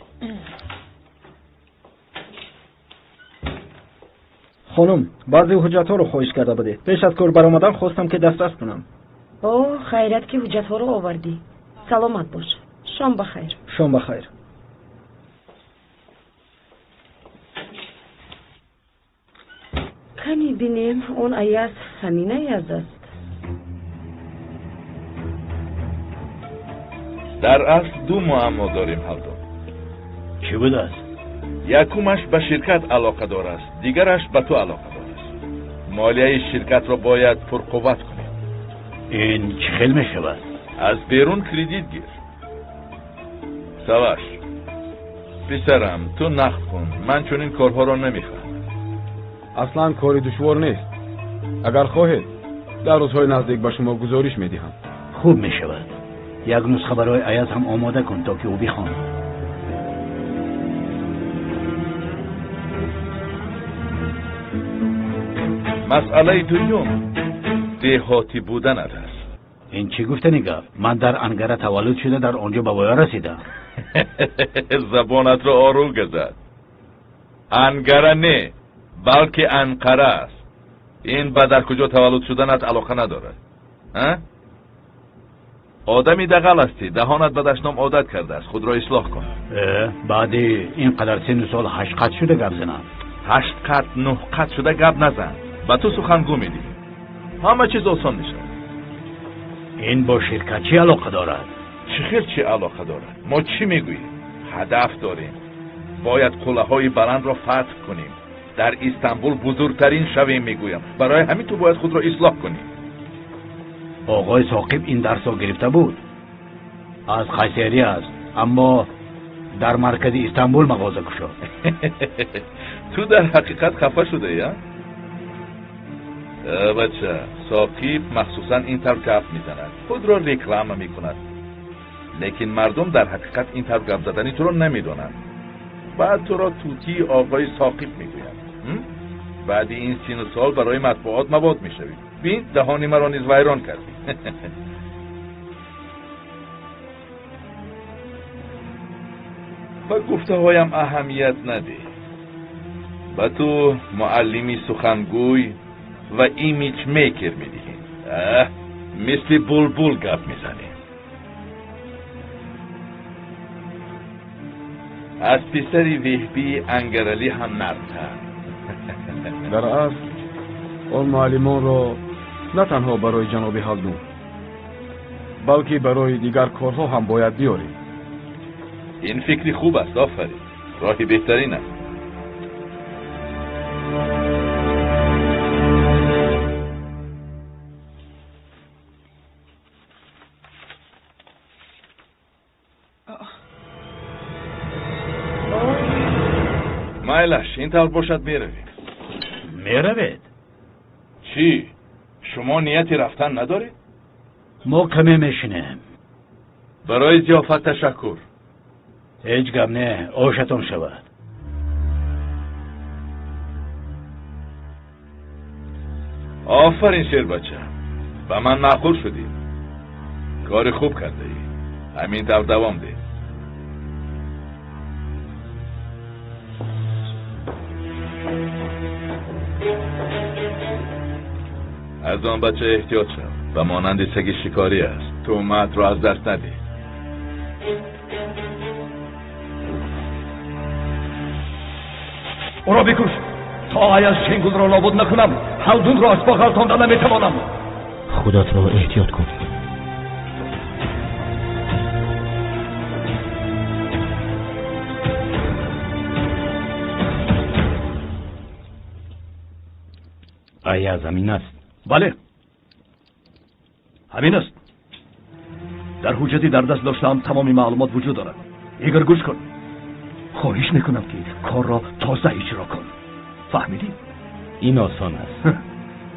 خانم بعضی حجت‌ها رو خواهش کرده بوده. پیش از کار برآمدن خواستم که دسترس کنم. اوه خیرت که حجت‌ها رو آوردی. سلامت باش. شام بخیر. شام بخیر. کمی بینیم اون Аяз همین Аяз است. در اصل دو معما داریم هر دو. چی بود است؟ یکمش به شرکت علاقه دار است، دیگرش به تو علاقه دار است. مالیه شرکت را باید پرقوت کنیم. این چه خیلی می شود؟ از بیرون کردیت گیر. سواش پسرم تو نقد کن، من چون این کارها را نمیخوام. اصلا کاری دشوار نیست. اگر خواهید در روزهای نزدیک به شما گزارش میدهم. خوب می شود. یک نسخه برای Аяз هم آماده کن تا که او بخواند. مسئله دوم دهاتی بودن است. این چی گفتنی گفت؟ من در انگره تولد شده در آنجا به بایا رسیدم. زبانت رو آروم گذار. انگره نه بلکه انقره است. این به در کجا تولد شدنت علاقه نداره. آدمی دغل هستی، دهانت به دشنام عادت کرده است. خود را اصلاح کن. بعد اینقدر سن و سال 8 قد شده گپ زنم. 8 قد 9 قد شده گپ نزن. با تو سخنگو میدی. همه چیز آسان میشه. این با شرکت چی علاقه دارد؟ چخیر چی علاقه دارد؟ ما چی میگوییم؟ هدف داریم. باید قله های بلند را فتح کنیم. در استانبول بزرگترین شویم میگویم. برای همین تو باید خود را اصلاح کنی. آقای ثاقب این درس را گرفته بود. از قیصری است، اما در مرکز استانبول مغازه گشاد. تو در حقیقت خفه شده یا؟ بچه ثاقب مخصوصا این طور گپ میزند، خود را رکلام میکند، لیکن مردم در حقیقت این طور گپ زدنی تو را نمیدونند. بعد تو را توتی آقای ثاقب میگویند. بعد این سین و سال برای مطبوعات مواد میشوی. بین دهانی مرا نیز ویران کردی. با گفته هایم اهمیت نده. با تو معلمی سخنگوی و ایمیج میکر میدهیم. مثل بلبل گپ میزنیم. از پسری وهبی انگرلی هم نرمتر. در اصل آن معلمان را نه تنها برای جناب هلدون بلکه برای دیگر کارها هم باید بیاریم. این فکری خوب است، آفرین. راهی بهترین است. مایلش این طور باشد میرویم. میروید؟ چی؟ شما نیتی رفتن ندارید؟ ما کمی میشینیم. برای ضیافت تشکر. هیچ گپ نه، آشتان شود. آفرین شیر بچه، به من معقول شدی. کار خوب کرده ای. همینطور دوام ده. از آن بچه احتیاط شو و مانند سگ شکاری است. تهمت را از دست نده. او را بکش تا ایاز شنگول را نابود نکنم. خلدون را از پا غلطاندن نمیتوانم. خودت را احتیاط کن. ایاز همین است؟ بله همین است. در حجتی در دست داشتم تمامی معلومات وجود دارد. ایگر گوش کن. خواهش میکنم که کار را تازه اجرا کن. فهمیدی؟ این آسان است.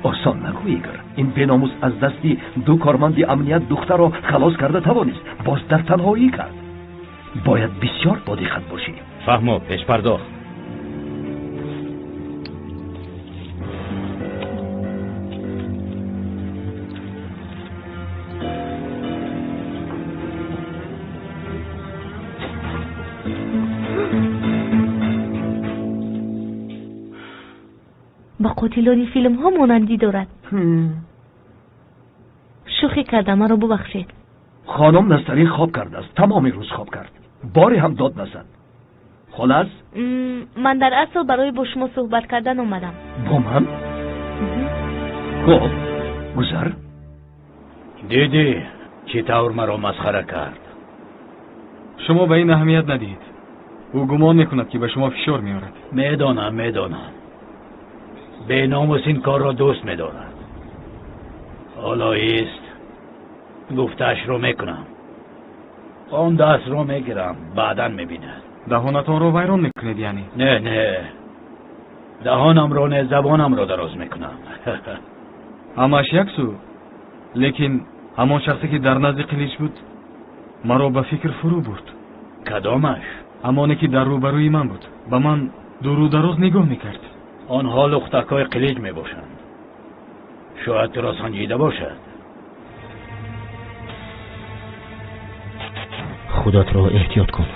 آسان نگو ایگر. این بیناموس از دستی دو کارمند امنیت دختر را خلاص کرده توانست. باز در تنهایی کرد. باید بسیار بادیخت باشی. فهمو پیش پرداخت. با قاتلان فیلم ها مانندی دارد. شوخی کردم، مرا ببخشید. خانم نسترین خواب کرده است. تمام روز خواب کرد. باری هم داد نزد. خلاص من در اصل برای با شما صحبت کردن آمدم. با من؟ خب گذر. دیدی چطور مرا مسخره کرد؟ شما به این اهمیت ندید. او گمان میکند که به شما فشار میارد. میدانم. به ناموس این کار را دوست می‌دارد. حالا ایست گفتش رو میکنم. آن دست رو میگیرم بعداً میبیند. دهانتان رو ویران میکنید یعنی؟ نه دهانم رو نه، زبانم رو دراز میکنم. همش یک سو. لیکن همان شخصی که در نزد قلیچ بود مرا به فکر فرو برد. کدامش؟ همانی که در روبروی من بود. به من درو دراز نگاه میکرد. آنها لختکای قلیج میباشند. شاید تو را سنجیده باشد. خودت را احتیاط کن.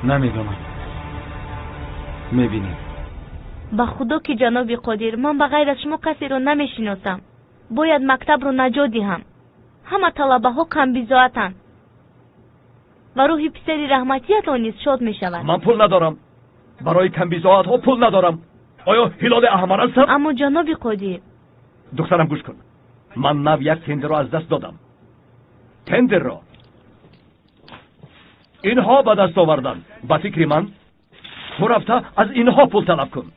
نمیدونم. میبینیم. با خدا که جناب قادر، من بغیر از شما کسی رو نمیشناسم. باید مکتب رو نجات دهم. همه طلبه ها کم بیزاعتند و روحی پسری رحمتیتان نیز شاد میشود. من پول ندارم. برای کم بیزاعت ها پول ندارم. آیا هلال احمر هستم؟ اما جناب قادر. دخترم گوش کن. من نو یک تندر را از دست دادم. تندر را اینها به دست آوردن. با فکر من تو رفته از اینها پول طلب کن.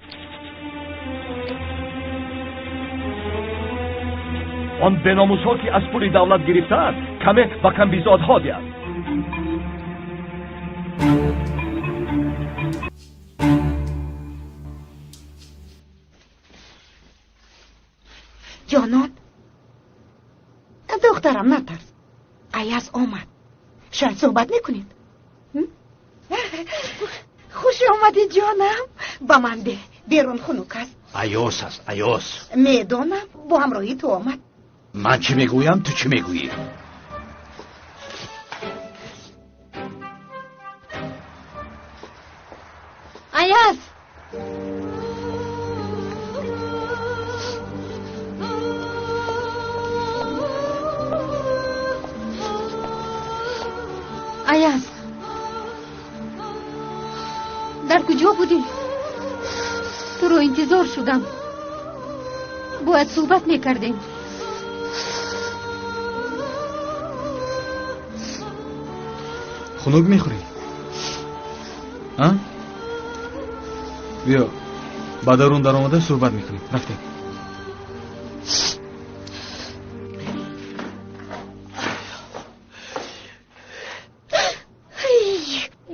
آن بناموس ها که از پول دولت گرفتند کمه و کم بیزاد ها دید. جانان دخترم نترس. ایاز آمد. شاید صحبت میکنید. خوش آمدی جانم. با من ده. بیرون خنک است. ایاس است. ایاس میدانم با همراهی تو آمد. من چی میگویم تو چی میگویی؟ ایاز ایاز در کجا بودی؟ تو رو انتظار شدم. باید صحبت میکردیم. خنک میخوری؟ ها؟ بیا با درون در آمده صحبت میکنیم. رفتیم.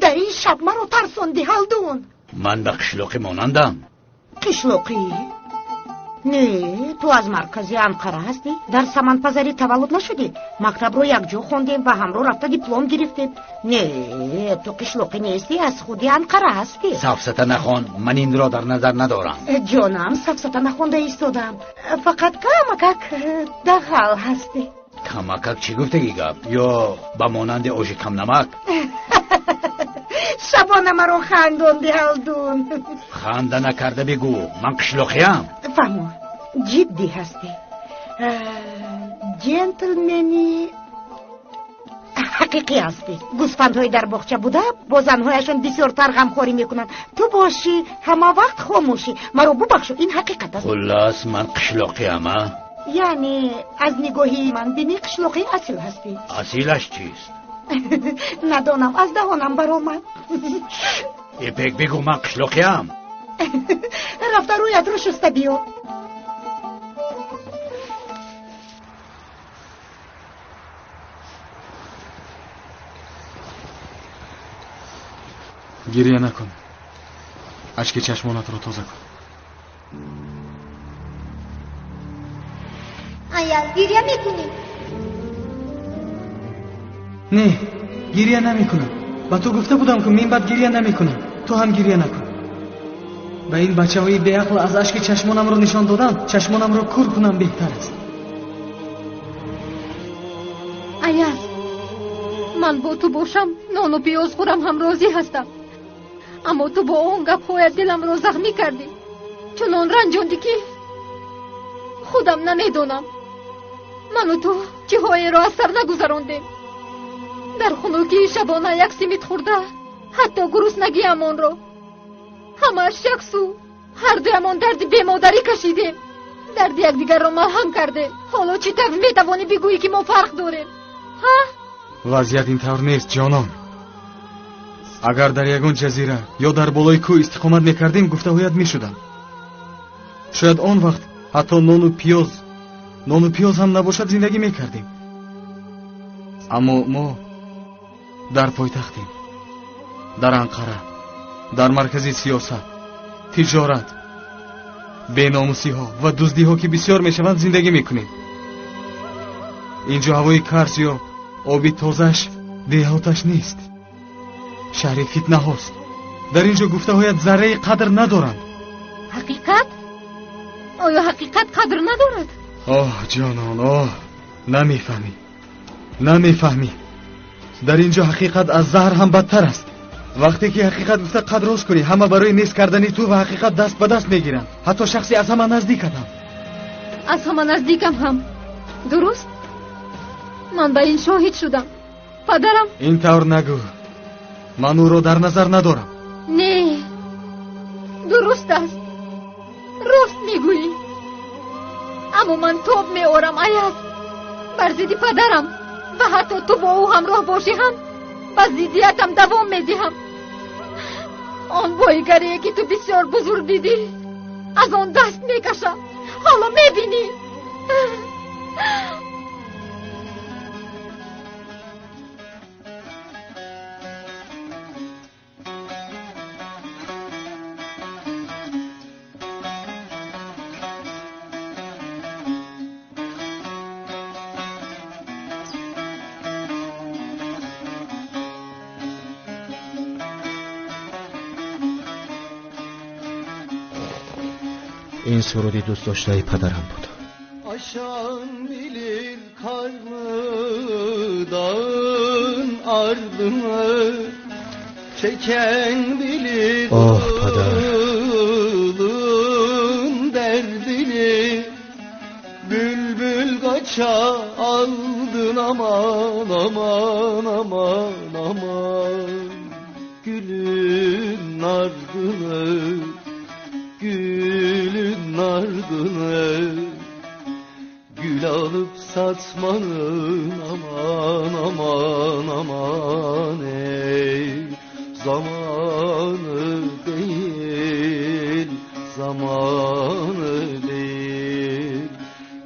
در این شب مرا ترساندی هلدون. من به قشلاقی مانندم. قشلاقی؟ نه تو از مرکزی انقره هستی؟ در سمنپزاری تولد نشدی؟ مکتب رو یک جا خوندیم و همراه رفته دیپلم گرفتیم. نه تو قشلوقی نیستی، از خودی انقره هستی. سفسطه نخوان، من این را در نظر ندارم. جانم سفسطه نخونده ایستادم، فقط کمکک دخل هستی. کمکک چی گفتگی گپ؟ یا با مانند آش کم نمک؟ شبانه مرا خندوندی هلدون. خنده نکرده بگو، من قشلوقیم. فهمو جدی هستی. جنتلمنی حقیقی هستی. گوسفندهای در باغچه بوده با زنهایشون بسیارتر غمخوری میکنن، تو باشی همه وقت خاموشی. مرا ببخشو، این حقیقت است. خلاص من قشلوقیم. یعنی از نگاهی من بینی قشلوقی اصیل هستی. اصیلش چیست؟ ندانم، از دهانم برآمد. ایپک بگو من قشلوقیم. رفته رویت رو شسته بیار. گریه نکن، اشک چشمانت را تازه کن. آیا گریه میکنی؟ نه گریه نمیکنم. با تو گفته بودم که من بعد گریه نمیکنم، تو هم گریه نکن. به این بچه های بی عقل از اشک چشمانم رو نشان دادم، چشمانم رو کور کنم بهتر است. ایاز، من با تو باشم نان و پیاز خورم هم راضی هستم، اما تو با اون گپ‌هایت دلم رو زخمی کردی، چنان رنجاندی که خودم نمیدونم من و تو چی‌های را از سر نگذراندیم. در خنکی شبانه یک سیمت خورده، حتی گرسنگی امان را همش یک سو، هر دویمان درد بی مادری کشیدیم، درد یک دیگر را ملهم کرده. حالا چی طور میتوانی بگویی که ما فرق داریم؟ ها؟ وضعیت این طور نیست جانان. اگر در یگان جزیره یا در بالای کوه استقامت میکردیم گفتگویت میشدم. شاید آن وقت حتی نان و پیاز هم نباشد زندگی میکردیم. اما ما در پایتختیم، در انقره، در مرکز سیاست، تجارت، بیناموسی ها و دزدی ها که بسیار میشوند زندگی میکنیم. اینجا هوای کرس یا آبی تازهش دیهاتش نیست، شهر فتنه هاست. در اینجا گفته هایت ذره قدر ندارند. حقیقت؟ آیا حقیقت قدر ندارد؟ آه جانان، آه نمیفهمی. در اینجا حقیقت از زهر هم بدتر است. وقتی که حقیقت گفته قدرش کنی، همه برای نیست کردنی تو و حقیقت دست به دست میگیرن. حتی شخصی از همه نزدیکت هم. از همه نزدیکم هم. درست؟ من به این شاهد شدم. پدرم. این طور نگو، من او را در نظر ندارم. نه، درست است، راست میگویی. اما من توب میارم ایاز بر ضد پدرم و حتی تو با او همراه باشی هم با ضدیتم دوام میدهم. آن بایگری که تو بسیار بزرگ دیدی از آن دست میکشم. حالا میبینی. این سرودی دوست داشته پدرم بود. Aşan bilir karnı dağın ardını, çeken bilir dağın derdini. Bülbül kaça aldın aman aman aman aman, gülün ardını, gülün ardını. Gül alıp satmanın aman aman aman ey, zamanı değil, zamanı değil.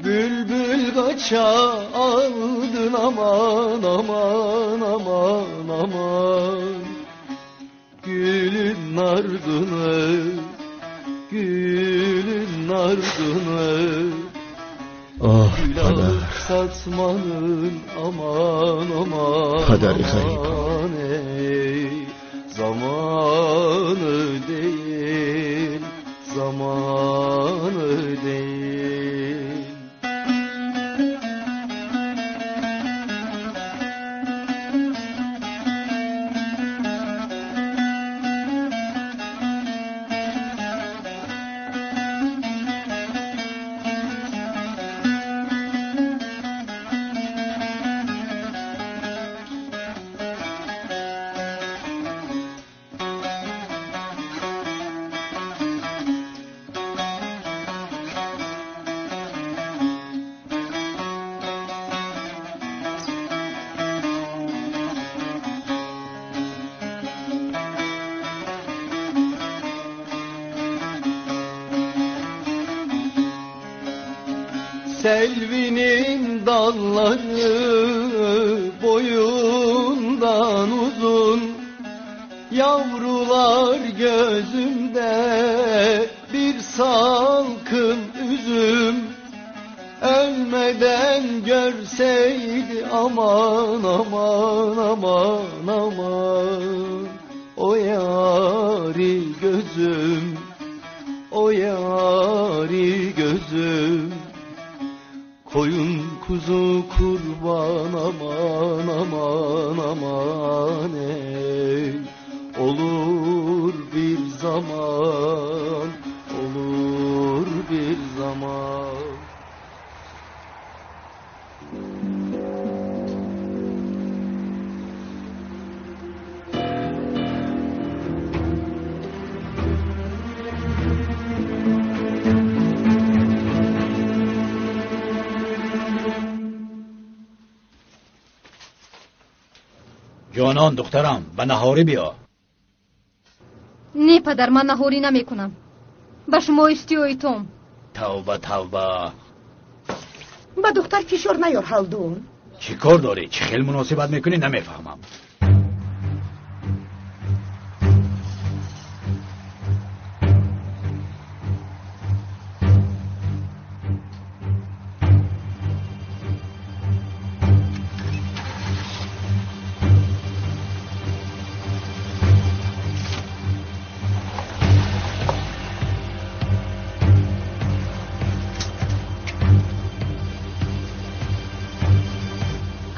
Bülbül kaça aldın aman aman aman aman, gülün ardını, gülün ardını Ah Gül peder, alıp satmanın aman aman Pederi garip. aman ey Zamanı değil, zamanı değil Selvinin dalları boyundan uzun Yavrular gözümde bir salkım üzüm Ölmeden görseydi aman aman aman aman O yari gözüm, o yari gözüm Koyun kuzu kurban aman aman aman ey Olur bir zaman, olur bir zaman جانان دخترم به نهاری بیا. نه پدر، من نهاری نمیکنم. به شما استیایتم. توبه توبه. به دختر فشار نیار خلدون. چی کار داری؟ چی خیلی مناسبت میکنی نمیفهمم.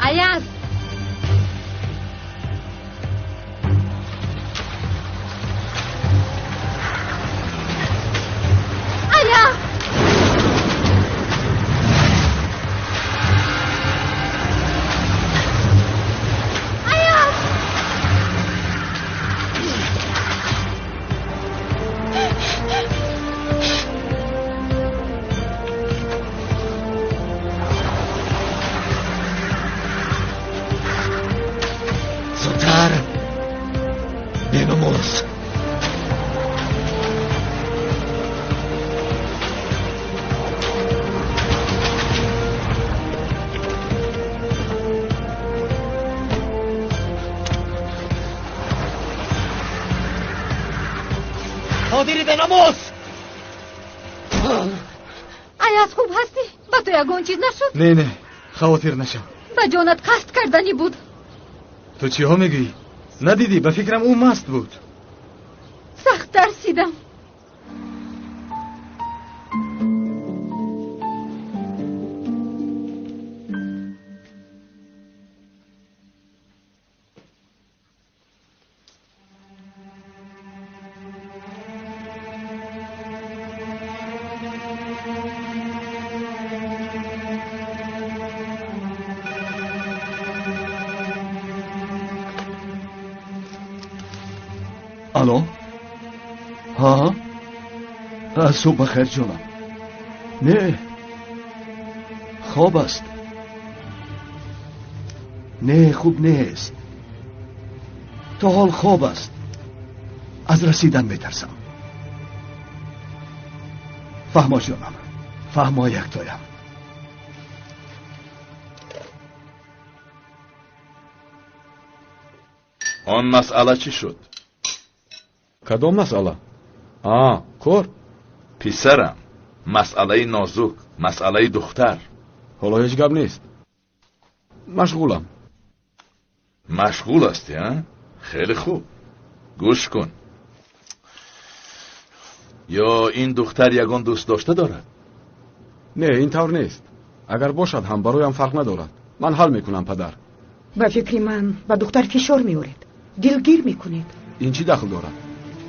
Ayaz! Ayaz! Ayaz! زودتر بنموز. حاضری به نماز. Ayaz خوب هستی؟ به تو یگون چیز نشد؟ نه خاطر نشم. به جانت قصد کردنی بود. تو چی ها میگویی؟ ندیدی؟ به فکرم اون مست بود. سخت ترسیدم. الو ها صبح بخیر جانم. نه خواب است. نه خوب نیست. تا حال خواب است. از رسیدن میترسم. فهما جانم، فهما یکتایم. آن مسئله چی شد؟ کدام مسئله؟ کور؟ پسرم مسئله نازک، مسئله دختر. حالا هیچ گپ نیست. مشغولم. مشغول هستی ها؟ خیلی خوب. گوش کن. یا این دختر یگان دوست داشته دارد؟ نه اینطور نیست. اگر باشد هم برایم فرق ندارد. من حل میکنم پدر. با فکر من با دختر فشار میارید، دلگیر میکنید. این چی دخل دارد؟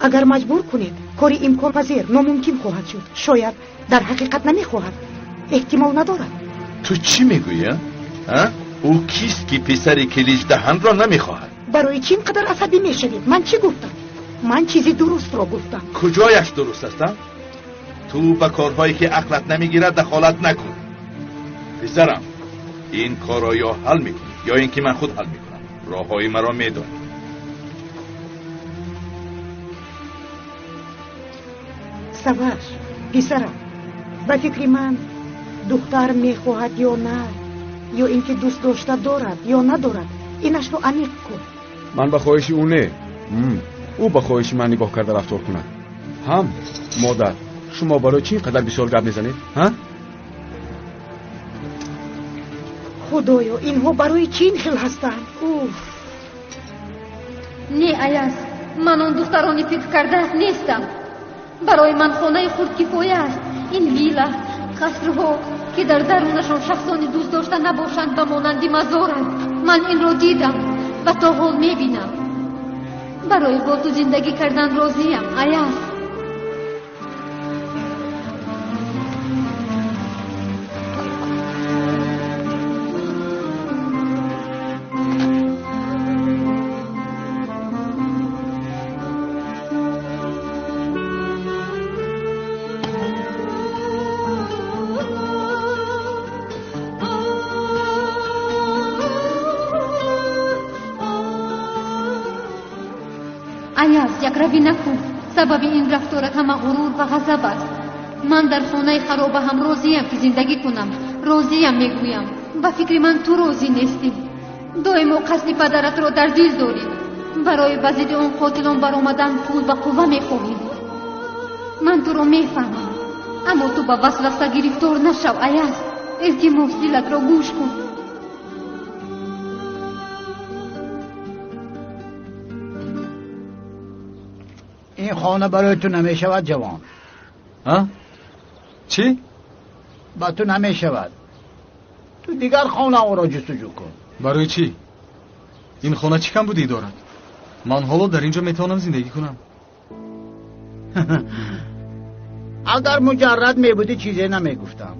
اگر مجبور کنید کاری امکان پذیر ناممکن خواهد شد. شاید در حقیقت نمیخواهد، احتمال ندارد. تو چی میگویی؟ او کیست که پسر کلیج دهن را نمیخواهد؟ برای چی اینقدر عصبی میشوید؟ من چی گفتم؟ من چیزی درست را گفتم. کجایش درست است؟ تو به کارهایی که عقلت نمیگیرد دخالت نکن. پسرم، این کار را یا حل میکنی یا اینکه من خود حل میکنم. راههای مرا میدانی. سواش پسرم، با فکر من دختر میخواهد یا نه، یا اینکه دوست داشته دارد یا ندارد، اینش رو عمیق کن. من به خواهش او نه، او به خواهش من نگاه کرده رفتار کند. هم مادر، شما برای چی اینقدر بسیار گپ میزنید؟ خدایا اینها برای چی این خیل هستند؟ نه ایاز، من آن دخترانی فکر کرده نیستم. برای من خانه خود کفایه است. این ویلا، قصرها که در درونشان شخصانی دوست داشته نباشند به مانندی مزارند. من این را دیدم و تا حال میبینم. برای با تو زندگی کردن راضیم ایاز. یک روی نکن. سبب این رفتارت همه غرور و غضب است. من در خانه خراب هم راضیم که زندگی کنم. راضیم میگویم. با فکر من تو راضی نیستی. دائما قصد پدرت را در دل داری. برای بزید اون قاتلان برآمدن پول و قوه میخواهی. من تو را میفهمم، اما تو با وسوسه گرفتار نشو ایاز. التماس دلت را گوش کن. این خانه برای تو نمی شود جوان. چی؟ با تو نمی شود. تو دیگر خانه او را جستجو کن. برای چی؟ این خانه چی کم بودی دارد؟ من حالا در اینجا میتونم زندگی کنم. اگر مجرد می بودی چیزی نمی گفتم،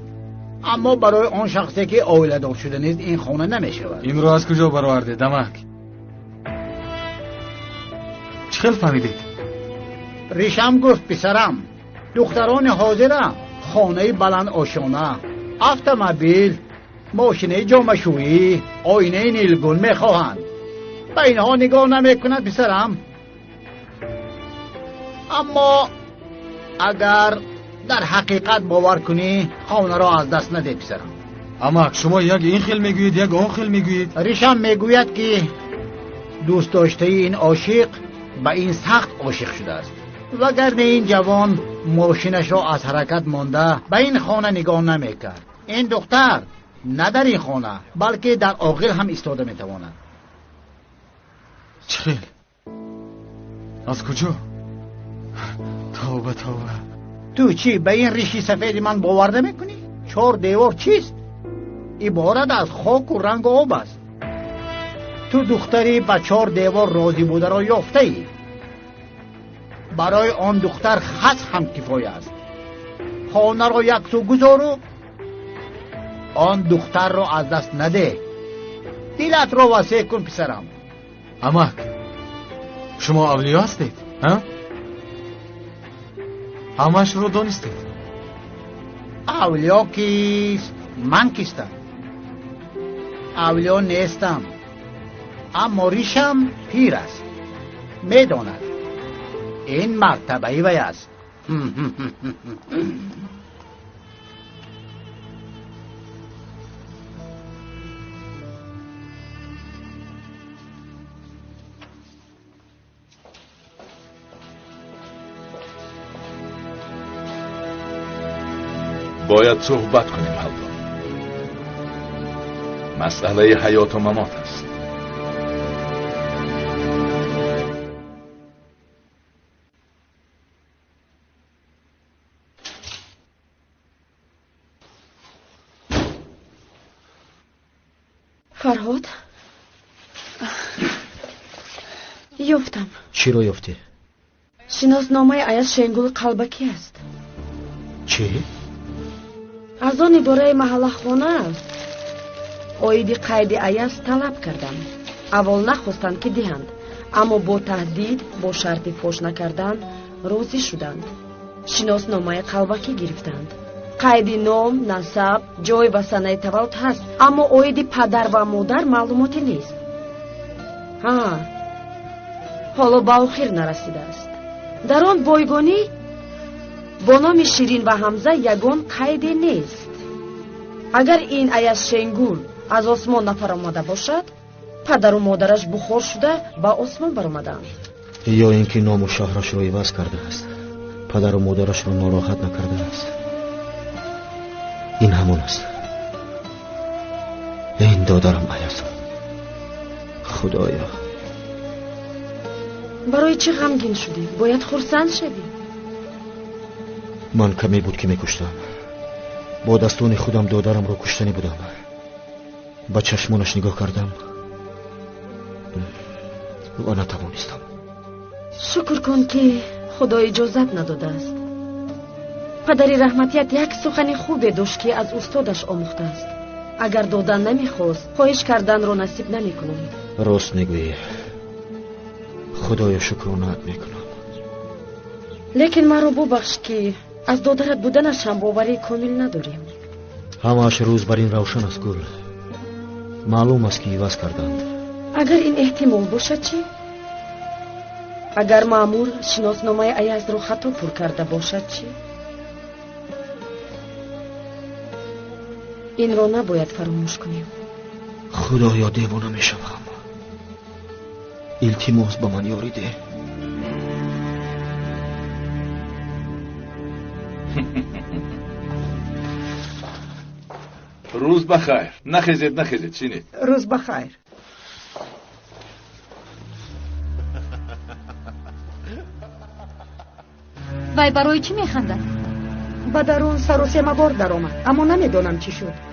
اما برای آن شخصی که آویله دار شده نیست این خانه نمی شود. این را از کجا برآورده دمک؟ چه خیلی فهمیدید؟ ریشم گفت پسرم، دختران حاضرم خانه بلند آشانه، اتومبیل، ماشین جامه‌شویی، آینه نیلگون میخواهند. به اینها نگاه نمیکند پسرم. اما اگر در حقیقت باور کنی خانه را از دست نده پسرم. اما شما یک این خیل میگویید یک آن خیل میگویید. ریشم میگوید که دوست داشته این عاشق به این سخت عاشق شده است، وگرنه این جوان ماشینش را از حرکت مانده به این خانه نگاه نمیکرد. این دختر نه در این خانه بلکه در عاقل هم ایستاده میتواند. چه خیل؟ از کجا؟ توبه توبه. تو چی به این ریشی سفید من باور نمیکنی؟ 4 دیوار چیست؟ عبارت از خاک و رنگ و آب است. تو دختری با 4 دیوار راضی بوده را یافته ای. برای آن دختر خس هم کفایه است. خانه را یک سو گذارو، آن دختر را از دست نده. دلت را وسیع کن پسرم. عمک، شما اولیا هستید؟ همش رو دانستید؟ اولیا کیست؟ من کیستم؟ اولیا نیستم، اما ریشم پیر است، میداند این مرتبه وی است. باید صحبت کنیم هلدون. مسئله حیات و ممات است. فرهاد یافتم. چی رو یافتی؟ شناسنامه ایاز شنگول قلبکی است. چی؟ از آن اداره محله خانه اویدی قید ایاز طلب کردم. اول نخواستند که دهند، اما با تهدید با شرط فوش نکردن راضی شدند. شناسنامه قلبکی گرفتند. قید نام، نسب، جای و سنه تولد هست، اما اویدی پدر و مادر معلوماتی نیست. حالا به آخر نرسیده است. در آن بایگانی با نام شیرین و حمزه یگان قیدی نیست. اگر این ایاز شنگول از آسمان نفر آمده باشد، پدر و مادرش بخور شده به آسمان برآمدند. یا اینکه نام و شهرش رو عوض کرده است، پدر و مادرش رو ناراحت نکرده است. این همون است. این دادرم ایاز. خدایا، برای چه غمگین شدی؟ باید خرسند شوی. من کمی بود که میکشتم. با دستان خودم دادرم رو کشتنی بودم. با چشمانش نگاه کردم و نتوانستم. شکر کن که خدا اجازت نداده است. پدری رحمتیت یک سخن خوبی داشت که از استادش آموخته است. اگر دادن نمیخواست، خواهش کردن رو نصیب نمیکنم. راست میگویی. خدایا شکرانت میکنم. لیکن مرا ببخش که از دادرت بودنش هم باوری کامل نداریم. همه‌اش روز بر این روشن است گل. معلوم است که عوض کردند. اگر این احتمال باشد چی؟ اگر مأمور شناسنامه ایاز رو خطا پر کرده باشد چی؟ این رو نباید فراموش کنیم. خدایا دیوانه میشم. التماس با من یاری ده. روز بخیر. نخیزید چینی. روز بخیر. وای برای چی میخندد؟ با درون سر و سه بار در آمد، اما نمیدونم چی شد.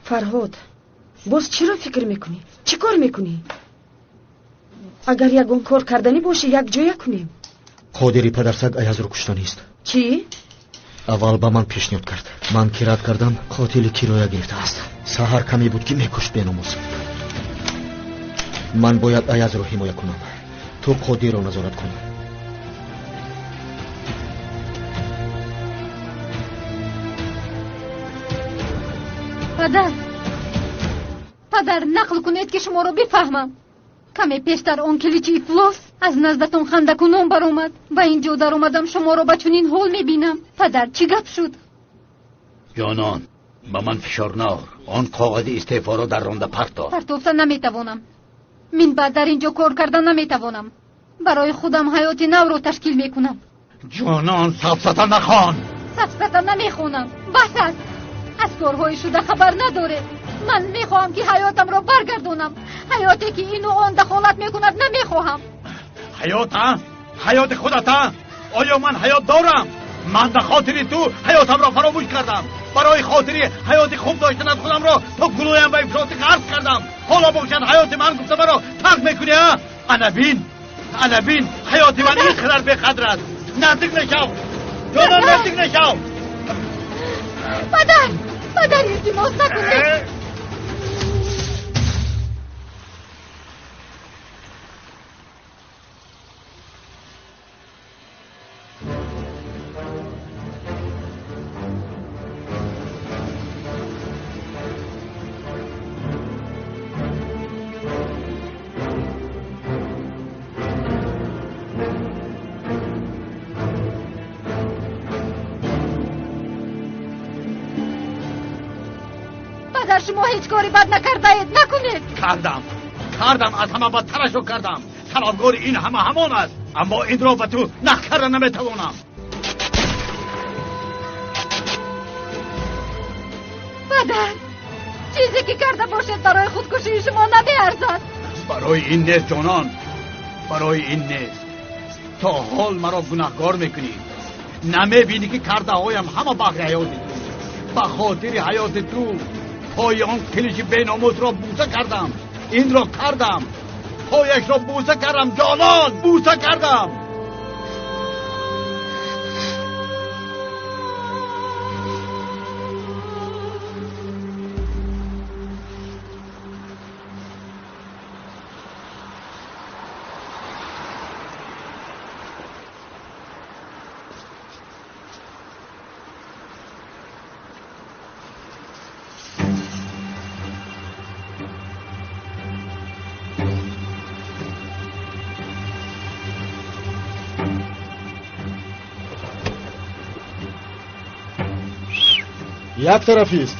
فرهاد، باز چی رو فکر میکنی؟ چی کار میکنی؟ اگر یگان کار کردنی باشه یک جای کنیم. قادری پدرسگ ایاز رو کشتنی است. چی؟ اول با من پیشنهاد کرد. من که رد کردم، قاتل کرایه گرفته است. سحر کمی بود که میکشت بیناموس. من باید ایاز رو حمایت کنم. تو قادر رو نظارت کن. پدر نقل کنید که شما رو بفهمم. کمی پیشتر اون کلیچ افلاس از نزدتون خندکونم برآمد و اینجا در اومدم شما رو با چنین حال میبینم. پدر چی گپ شد؟ جانان، با من فشار نار. آن کاغذ استعفا را در رانده پرتافته نمیتوانم. من بعد در اینجا کار کردن نمیتوانم. برای خودم حیات نو رو تشکیل میکنم. جانان، سفسطه نخوان. سفسطه نمیخونم. بس است. از کارهای شده خبر نداره. من میخواهم که حیاتم را برگردونم. حیاتی که اینو آن دخالت میکند نمیخواهم. حیات خودت؟ آیا من حیات دارم؟ من در خاطر تو حیاتم را فراموش کردم. برای خاطر حیات خوب داشتن از خودم را تو گلویم و افراط غرق کردم. حالا باشد حیات من گفته مرا ترک میکنی؟ انا بین حیات من این خرر به قدر است. نزدیک نشو جانان، نزدیک نشو. پدر التماس نکنید. پدر شما هیچ کاری بد نکرده اید. نکنید. کردم از همه بدترش رو کردم. طلبگار این همان است، اما این را به تو نقل کردن نمیتوانم. پدر چیزی که کرده باشد برای خودکشی شما نمیارزد. برای این نیست جانان، برای این نیست. تا حال مرا گناهکار میکنی. نمیبینی که کرده هایم همه بخش حیات تو. به خاطر حیات تو پای آن کلیش بیناموس را بوسه کردم. این را کردم، پایش را بوسه کردم جانان، بوسه کردم. یک طرفی است.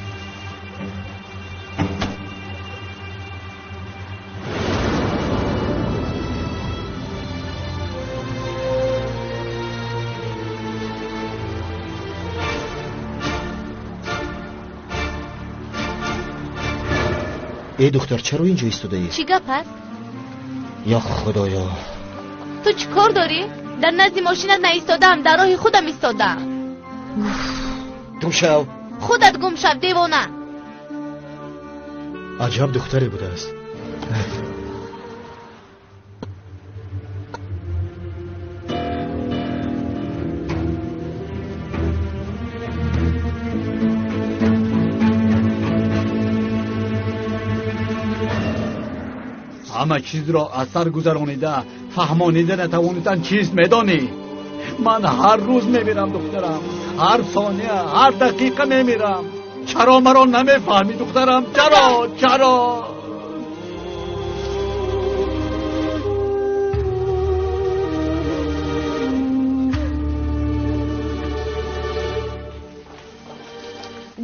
ای دختر چرا اینجا ایستاده ای؟ چی گپ است؟ یا خدایا، تو چی کار داری؟ در نزد ماشینت نایستادم، در راه خودم ایستادم. گم شو. خودت گم شو دیوانه. عجب دختری بوده است. همه چیز را از سر گذرانیده فهمانیده نتوانیدن چیز میدانی. من هر روز میمیرم دخترم، هر ثانیه هر دقیقه میمیرم. چرا مرا نمیفهمی دخترم؟ چرا؟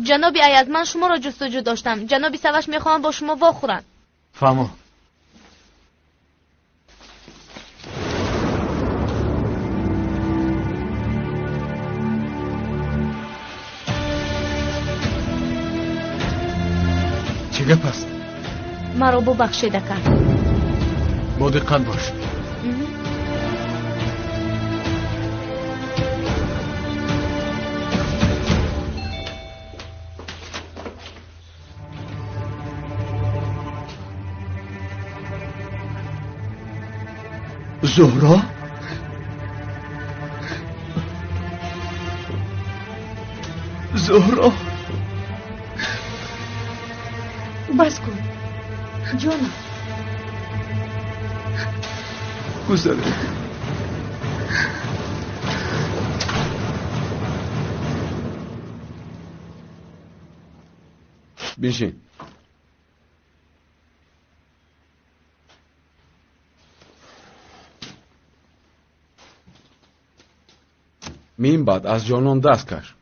جنابی ایاز، من شما را جستجو داشتم. جنابی سوش میخواهم با شما واخورن. فهمو. چه گپ است؟ مرا ببخشید اکا. با دقت باش. زهرا؟ زهرا؟ بس کن جانم. گذره بنشین. مین بعد از جانان دست کش.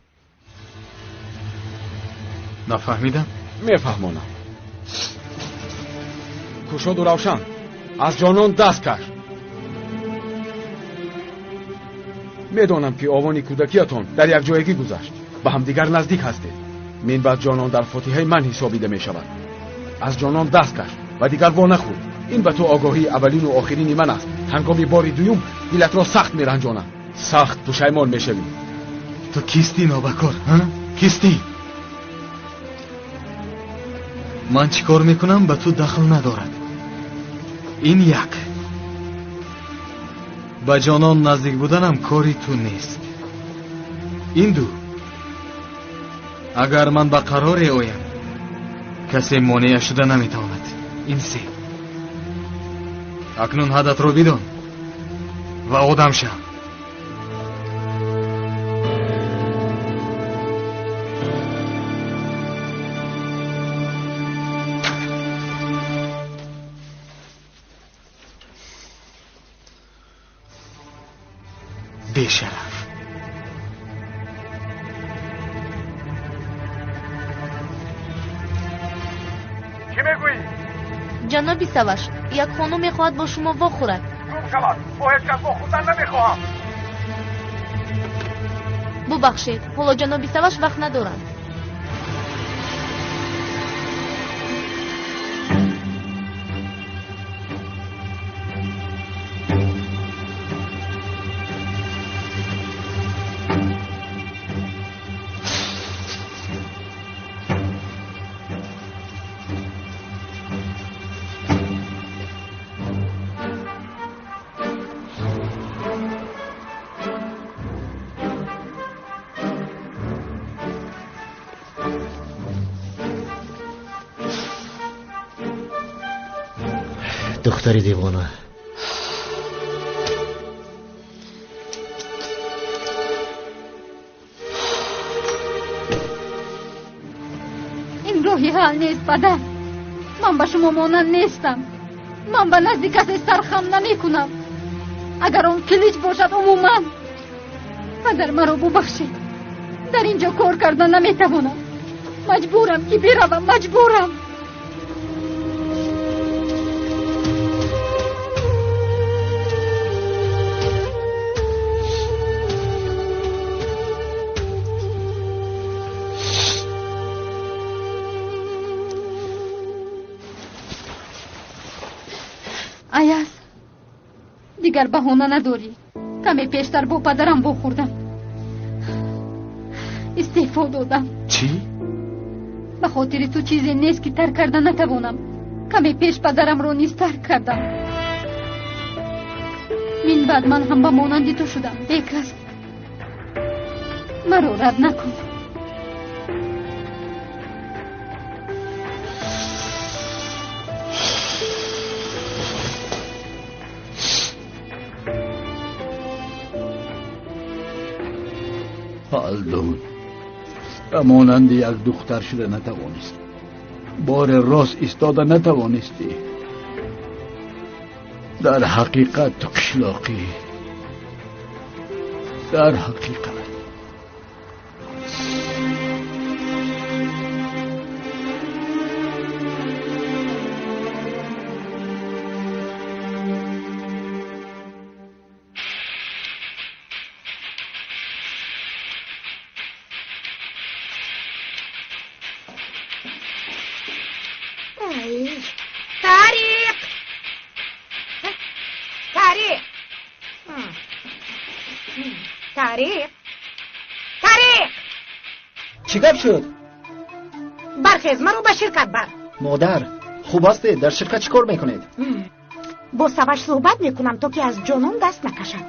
نفهمیدم؟ میفهمانم. کشاد و روشن از جانان دست کش. میدانم که آوانی کودکیتان در یک جایگی گذشت، به هم دیگر نزدیک هستید. من بعد جانان در فاتحه من حسابیده می شود. از جانان دست کش و دیگر وا نخور. این به تو آگاهی اولین و آخرین من است. هنگامی باری دوم دلت را سخت می رنجانم. سخت پشیمان می شوی. تو کیستی نابکار؟ کیستی؟ من چی کار میکنم به تو دخل ندارد. این یک. به جانان نزدیک بودنم کاری تو نیست. این دو. اگر من به قرار آیم کسی مانع شده نمیتواند. این سه. اکنون حدت رو بدان و آدم شو. بیشرف. میگویی؟ جناب سواش، یک خانم میخواهد با شما واخورد. گم شود، با هیچ کس واخوردن نمیخواهم. ببخشید، حالا جناب سواش وقت ندارند. دختری دیوانه. این راهی حل نیست پدر. من به شما مانند نیستم. من به نزد کسی سرخم نمی کنم. اگر اون کلیج باشد عموما. پدر مرا ببخشید. در اینجا کار کردن نمی توانم. مجبورم که بروم. مجبورم. ایاز دیگر بهانه نداری. کمی پیشتر با پدرم بخوردم. استعفا دادم. چی؟ به خاطر تو چیزی نیست که ترک کردن نتوانم. کمی پیش پدرم رو نیز ترک کردم. من بعد من هم به مانندی تو شدم. بکس مرا رد نکن. خالدون مانند یک دختر شده نتوانست. بار راست ایستاده نتوانستی. در حقیقت تو قشلاقی. در حقیقت چی گپ شد؟ برخیز مرا به شرکت بر. مادر خوب است در شرکت چی کار میکنید؟ با سواش صحبت میکنم تا که از جانم دست نکشد.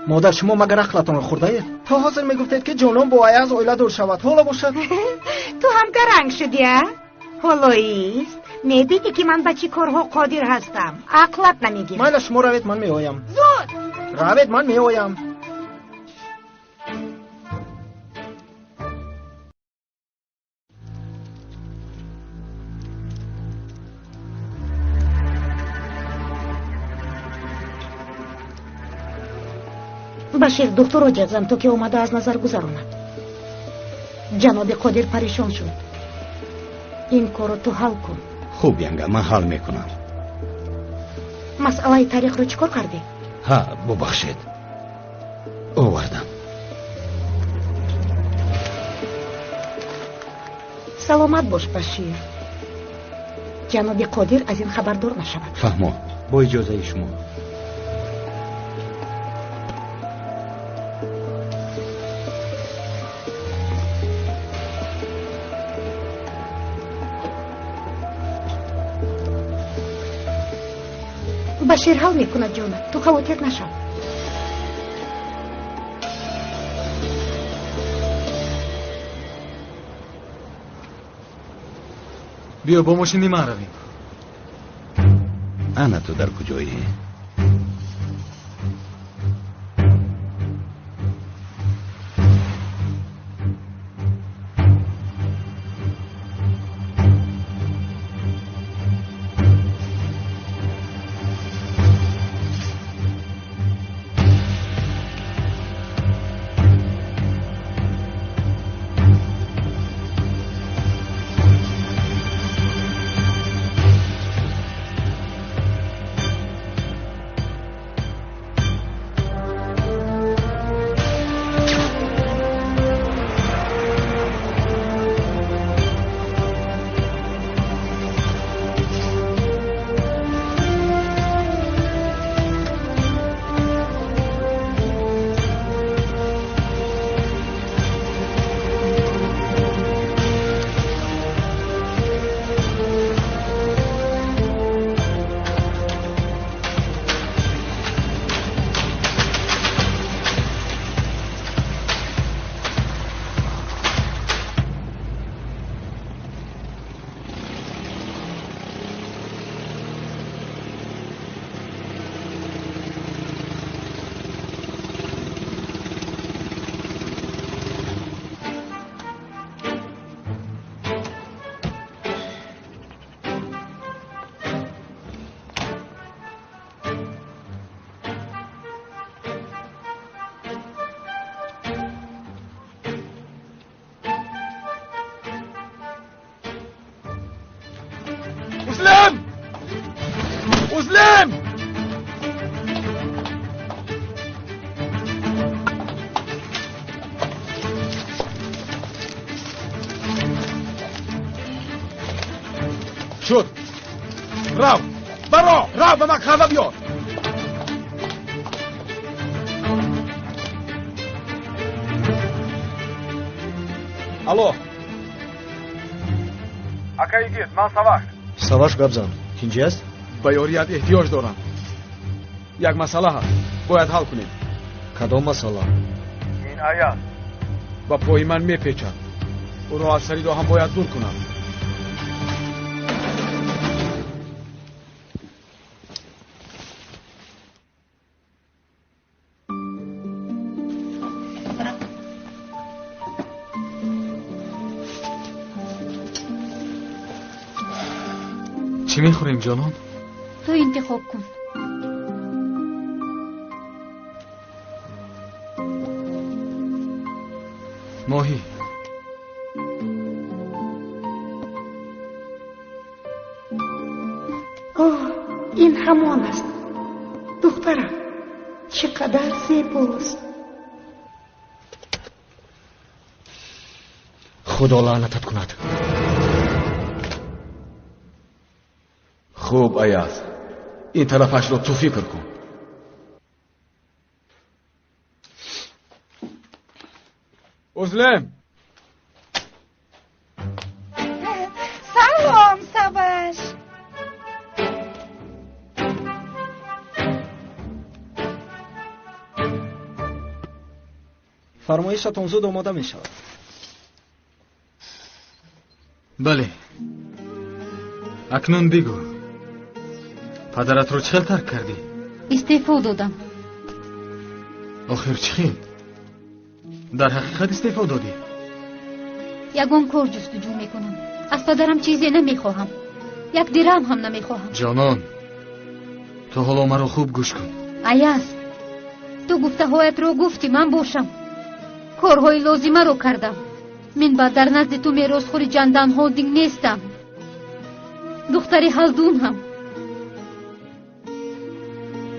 مادر شما مگر عقلتان را خورده اید؟ تا حاضر میگفتید که جانم با ایاز اویله دور شود. حالا باشد. تو هم گرنگ شدی ها؟ حالا ایست میبینی که من به چی کارها قادر هستم. عقلت نمیگیم. مایل شما روید من میآیم. زود روید من میآیم. باشیر دکتر رو جزم تو که اومده از نظر گذراند. جناب قادر پریشان شد. این کارو تو حل کن. خوب ینگه من حل میکنم. مسئله تاریخ رو چیکار کردی؟ ها ببخشید آوردم. سلامت باش باشیر. جناب قادر از این خبردار نشود. فهمو با اجازه شما. باشیر حل میکند جانم. تو خواهد نشو. بیا با ماشینی ما رویم. انا تو در کجایی؟ مسلم! شد رو برو به مقهوه بیار. الو ака йигит, ман Саваш гапзан, кинҷи аст? ба ёрият эҳтиёҷ дорам. як масъала ҳаст, бояд ҳал кунем. Кадом масъала? ин аяз ба пои ман мепечад. ӯро аз сари роҳам бояд дур кунам. چی میخوریم جانان؟ تو انتخاب کن. ماهی اوه این همان است. دخترم چقدر زیباست. خدا لعنتت کند. خوب ایاز این طرفش رو تو فکر کن. مسلم سلام سباش. فرمایشتون زود آماده می شود. بله اکنون بگو پدرت رو چه ترک کردی؟ استعفا دادم. آخر چی خیل؟ در حقیقت استعفا دادی؟ یگان کار جستجو میکنم. از پدرم چیزی نمیخواهم. یک درهم هم نمیخواهم. جانان تو حالا مرا خوب گوش کن. ایاز تو گفته هایت رو گفتی من باشم. کارهای لازمه رو کردم. من بعد در نزد تو میراث خوری جندان هولدینگ نیستم. دختری هلدون هم.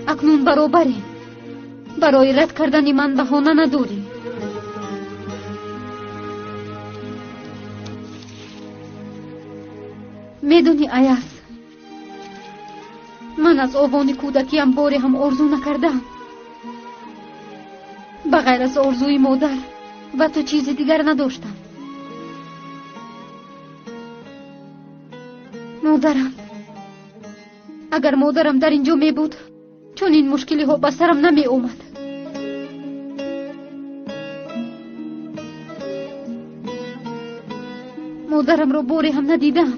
اکنون برابری. برای رد کردن من بهانه نداری. میدونی ایاز من از آوان کودکیم باری هم آرزو نکردم. بغیر از آرزوی مادر و تو چیز دیگر نداشتم. مادرم اگر مادرم در اینجا می بود چون این مشکلی ها به سرم نمی اومد. مادرم رو باری هم ندیدم.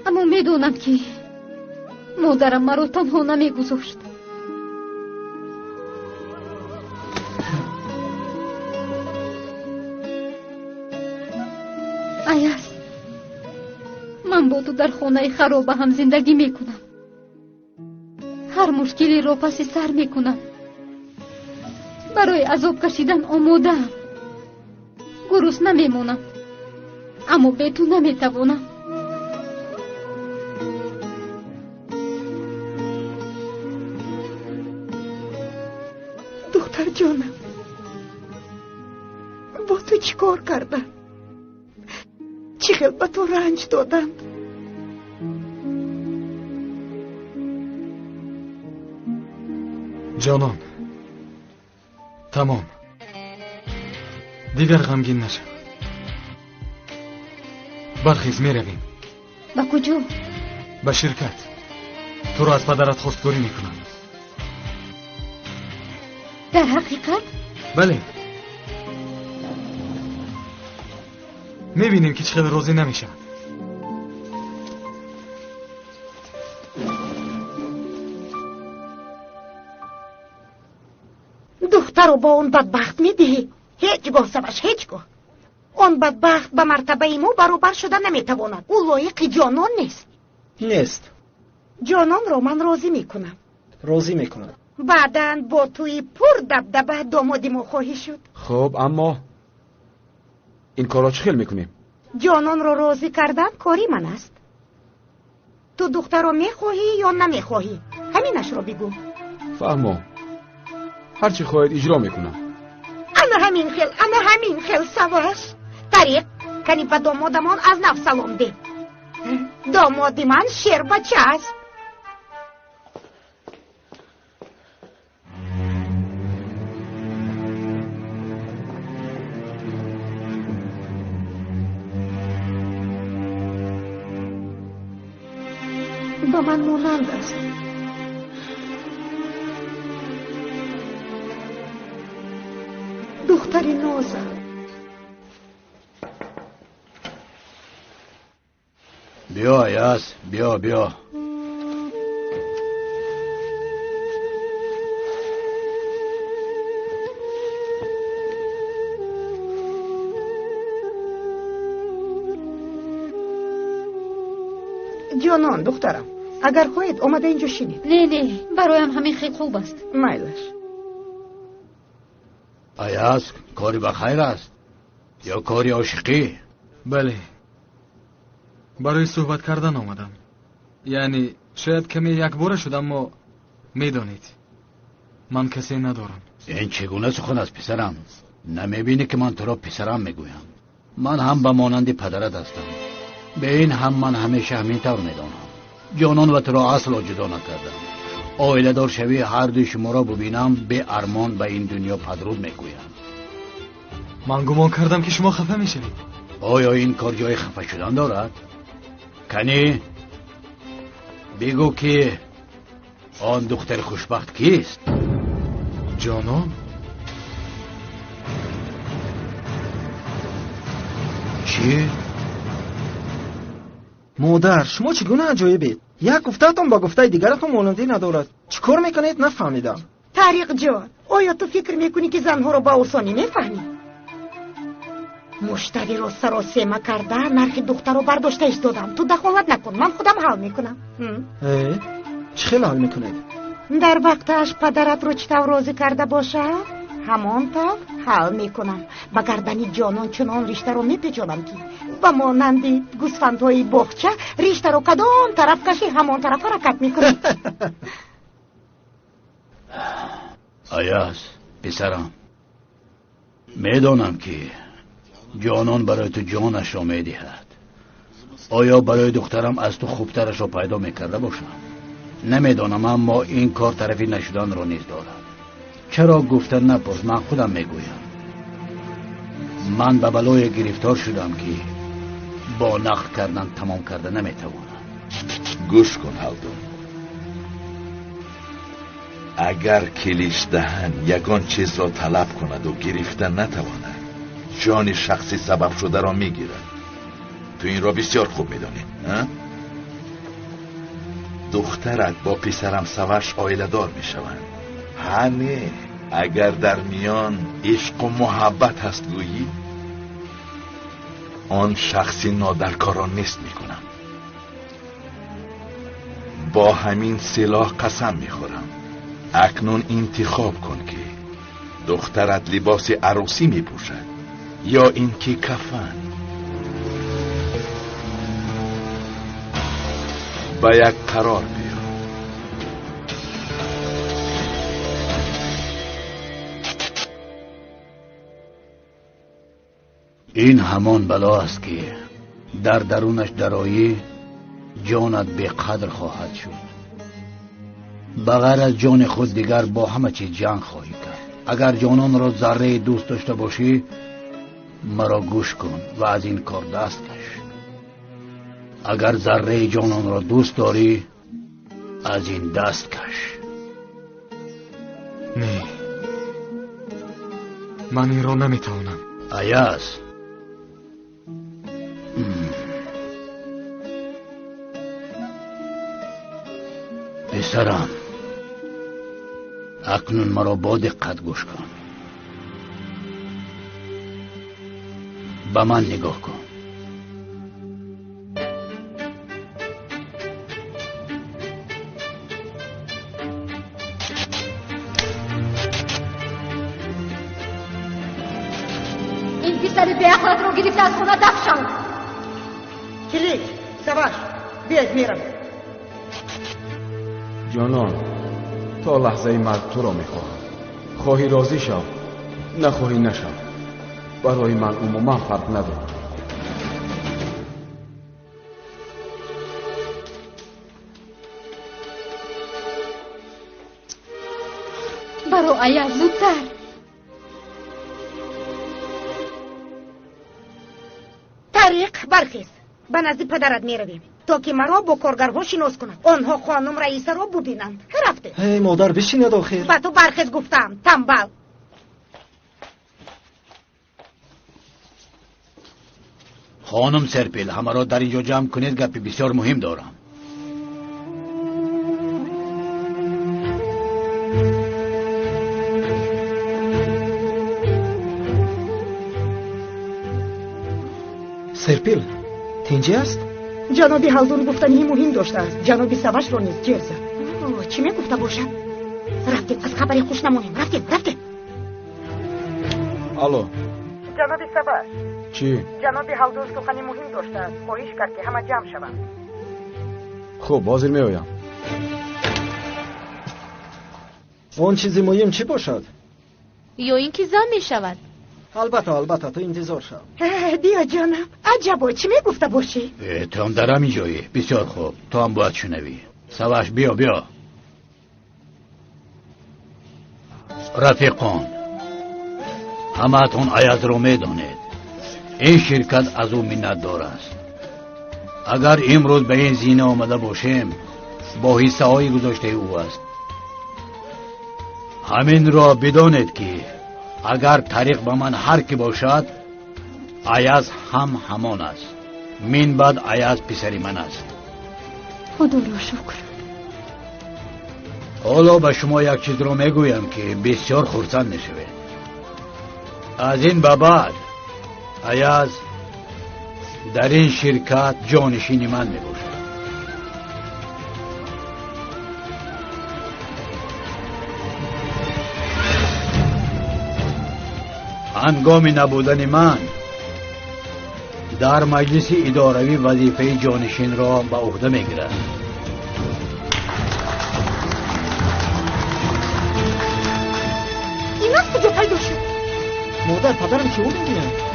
اما میدونم که مادرم مرا تنها نمی گذاشت. ایاز من با تو در خانه خرابه هم زندگی میکنم. هر مشکلی رو پس سر میکنم. برای عذاب کشیدن آماده‌ام. گرسنه نمیمونم اما به تو نمیتوانم. دختر جانم با تو چی کار کردن؟ چی خیلی به تو رنج دادن؟ جانان تمام دیگر غمگین نشو. برخیز میرویم. با کجا؟ به شرکت. تو را از پدرت خواستگاری میکنم. در حقیقت؟ بله. میبینیم که چقدر راضی نمیشه. دختر رو با اون بدبخت میدهی؟ هیچگاه سبش هیچگاه. اون بدبخت به مرتبه ما برابر شده نمیتواند. او لایق جانان نیست. نیست. جانان رو من راضی میکنم. راضی میکنم. بعدن با توی پر دبدبه دامادی ما خواهی شد. خب اما این کارا چه خیل میکنیم؟ جانان رو راضی کردن کاری من است. تو دخترو میخواهی یا نمیخواهی؟ همینش رو بگو. فهمو. هرچی خواهید اجرا میکنم. انا همین خیل سواش. طریق کنی به دامادمان از نفس سلام ده. داماد من شیر بچه است. با من مانند است. دختری نازم. بیا ایاس، بیا. جانان دخترم، اگر خواهید اومده اینجا شینید. نه برایم همین خیلی خوب است. مایلش. ایاس، کاری بخیر است یا کاری عاشقی؟ بله، برای صحبت کردن آمدم. یعنی شاید کمی یک باره شد، اما میدانید من کسی ندارم. این چگونه سخن است پسرم؟ نمیبینی که من تو را پسرم میگویم؟ من هم به مانند پدرت هستم. به این هم من همیشه همین طور میدانم. جانان و تو را اصلا جدا نکردم. آیله دار شوی هر دوی شما را ببینم به ارمان به این دنیا پدرود میگویم. من گمان کردم که شما خفه میشوید. آیا این کار جای خفه شدن دارد؟ کنی بگو که آن دختر خوشبخت کیست؟ جانان؟ چی؟ مادر شما چگونه عجایبید؟ یک گفته‌تان با گفته دیگرتون مانندی ندارد. چیکار میکنید نفهمیدم. طریق جان، آیا تو فکر میکنی که زنها رو با آسانی میفهمی؟ مشتری رو سراسیمه کرده نرخ دختر رو برداشته ایستادم. تو دخالت نکن، من خودم حل میکنم. چه خیلی حل میکنید؟ در وقتش پدرت رو چطور راضی کرده باشه همان طور حل میکنم. با گردنی جانان چنان ریشته رو میپیچانم که با مانندی گوسفندهای باغچه ریشته رو کدام طرف کشی همان طرف حرکت میکنم. ایاس پسرم، میدانم که جانان برای تو جانش را میدهد. آیا برای دخترم از تو خوبترش را پیدا میکرده باشم؟ نمیدانم، اما این کار طرفی نشدن را نیز دارد. چرا گفتن نپرس، من خودم میگویم. من به بلای گرفتار شدم که با نقل کردن تمام کرده نمیتوانم. گوش کن هلدون، اگر کلیش دهن یگان چیز را طلب کند و گرفتن نتواند، جان شخصی سبب شده را میگیرد. تو این را بسیار خوب میدانی. دخترت با پسرم سوش آیله دار میشوند. هنه اگر در میان عشق و محبت هست گویی، آن شخصی نادرکاران نیست میکنم. با همین سلاح قسم میخورم. اکنون انتخاب کن که دخترت لباس عروسی میپوشد یا اینکه کفن. با یک قرار بیا. این همان بلا است که در درونش درایی جانت به قدر خواهد شد. بغیر از جان خود دیگر با همه چیز جنگ خواهی کرد. اگر جانان را ذره دوست داشته باشی، مرا گوش کن و از این کار دست کش. اگر ذره جانان را دوست داری، از این دست کش. نه، من این را نمیتوانم. ایاس، پسرم، اکنون مرا با دقت گوش کن. به من نگاه کن. این پسر بی اخلاق رو گرفته از خونه دفشان. کلیک، سواش، بیاید میرم. جانان تا لحظه مرگ تو را میخواهم. خواهی راضی شو نخواهی نشو، برای من عموما فرق ندارد. برو ایاز زودتر. طریق برخیز، به نزد پدرت میرویم تا که مرا با کارگرها شناس کنند. آنها خانم رئیسه را ببینند. رفته. هی مادر بشینید آخر. به تو برخیز گفتم تنبل. خانم سرپیل، همه را در اینجا جمع کنید، گپی بسیار مهم دارم. سرپیل تینجی است؟ جناب هلدون گفتنی مهم داشته است. جناب سواش را نیز جر زد. چی میگفته باشد؟ رفتیم، از خبری خوش نمونیم. رفتیم. الو جناب سواش. چی؟ جناب هلدون سخنی مهم داشته است. خواهش کرد که همه جمع شوند. خب حاضر میآیم. اون چیزی مهم چی باشد؟ یا اینکه زن می شود. البته تو انتظار شو. بیا جانم، عجبا چی میگفته باشی؟ تو هم در همین جایی. بسیار خوب، تو هم باید شنوی. سواش بیا. رفیقان، همتون ایاز رو میدانید. این شرکت از او منتدار است. اگر امروز به این زینه آمده باشیم، با حصه های گذاشته او است. همین را بدانید که اگر طریق به من هر کی باشد، ایاز هم همان است. من بعد ایاز پسری من است. خدا را شکر. حالا به شما یک چیز رو میگویم که بسیار خرسند میشوید. از این به بعد ایاز در این شرکت جانشین من میباشد. هنگام نبودن من در مجلس اداروی وظیفه جانشین را به عهده میگیرد. این از کجا پیدا شد؟ مادر پدرم چه او میگویم؟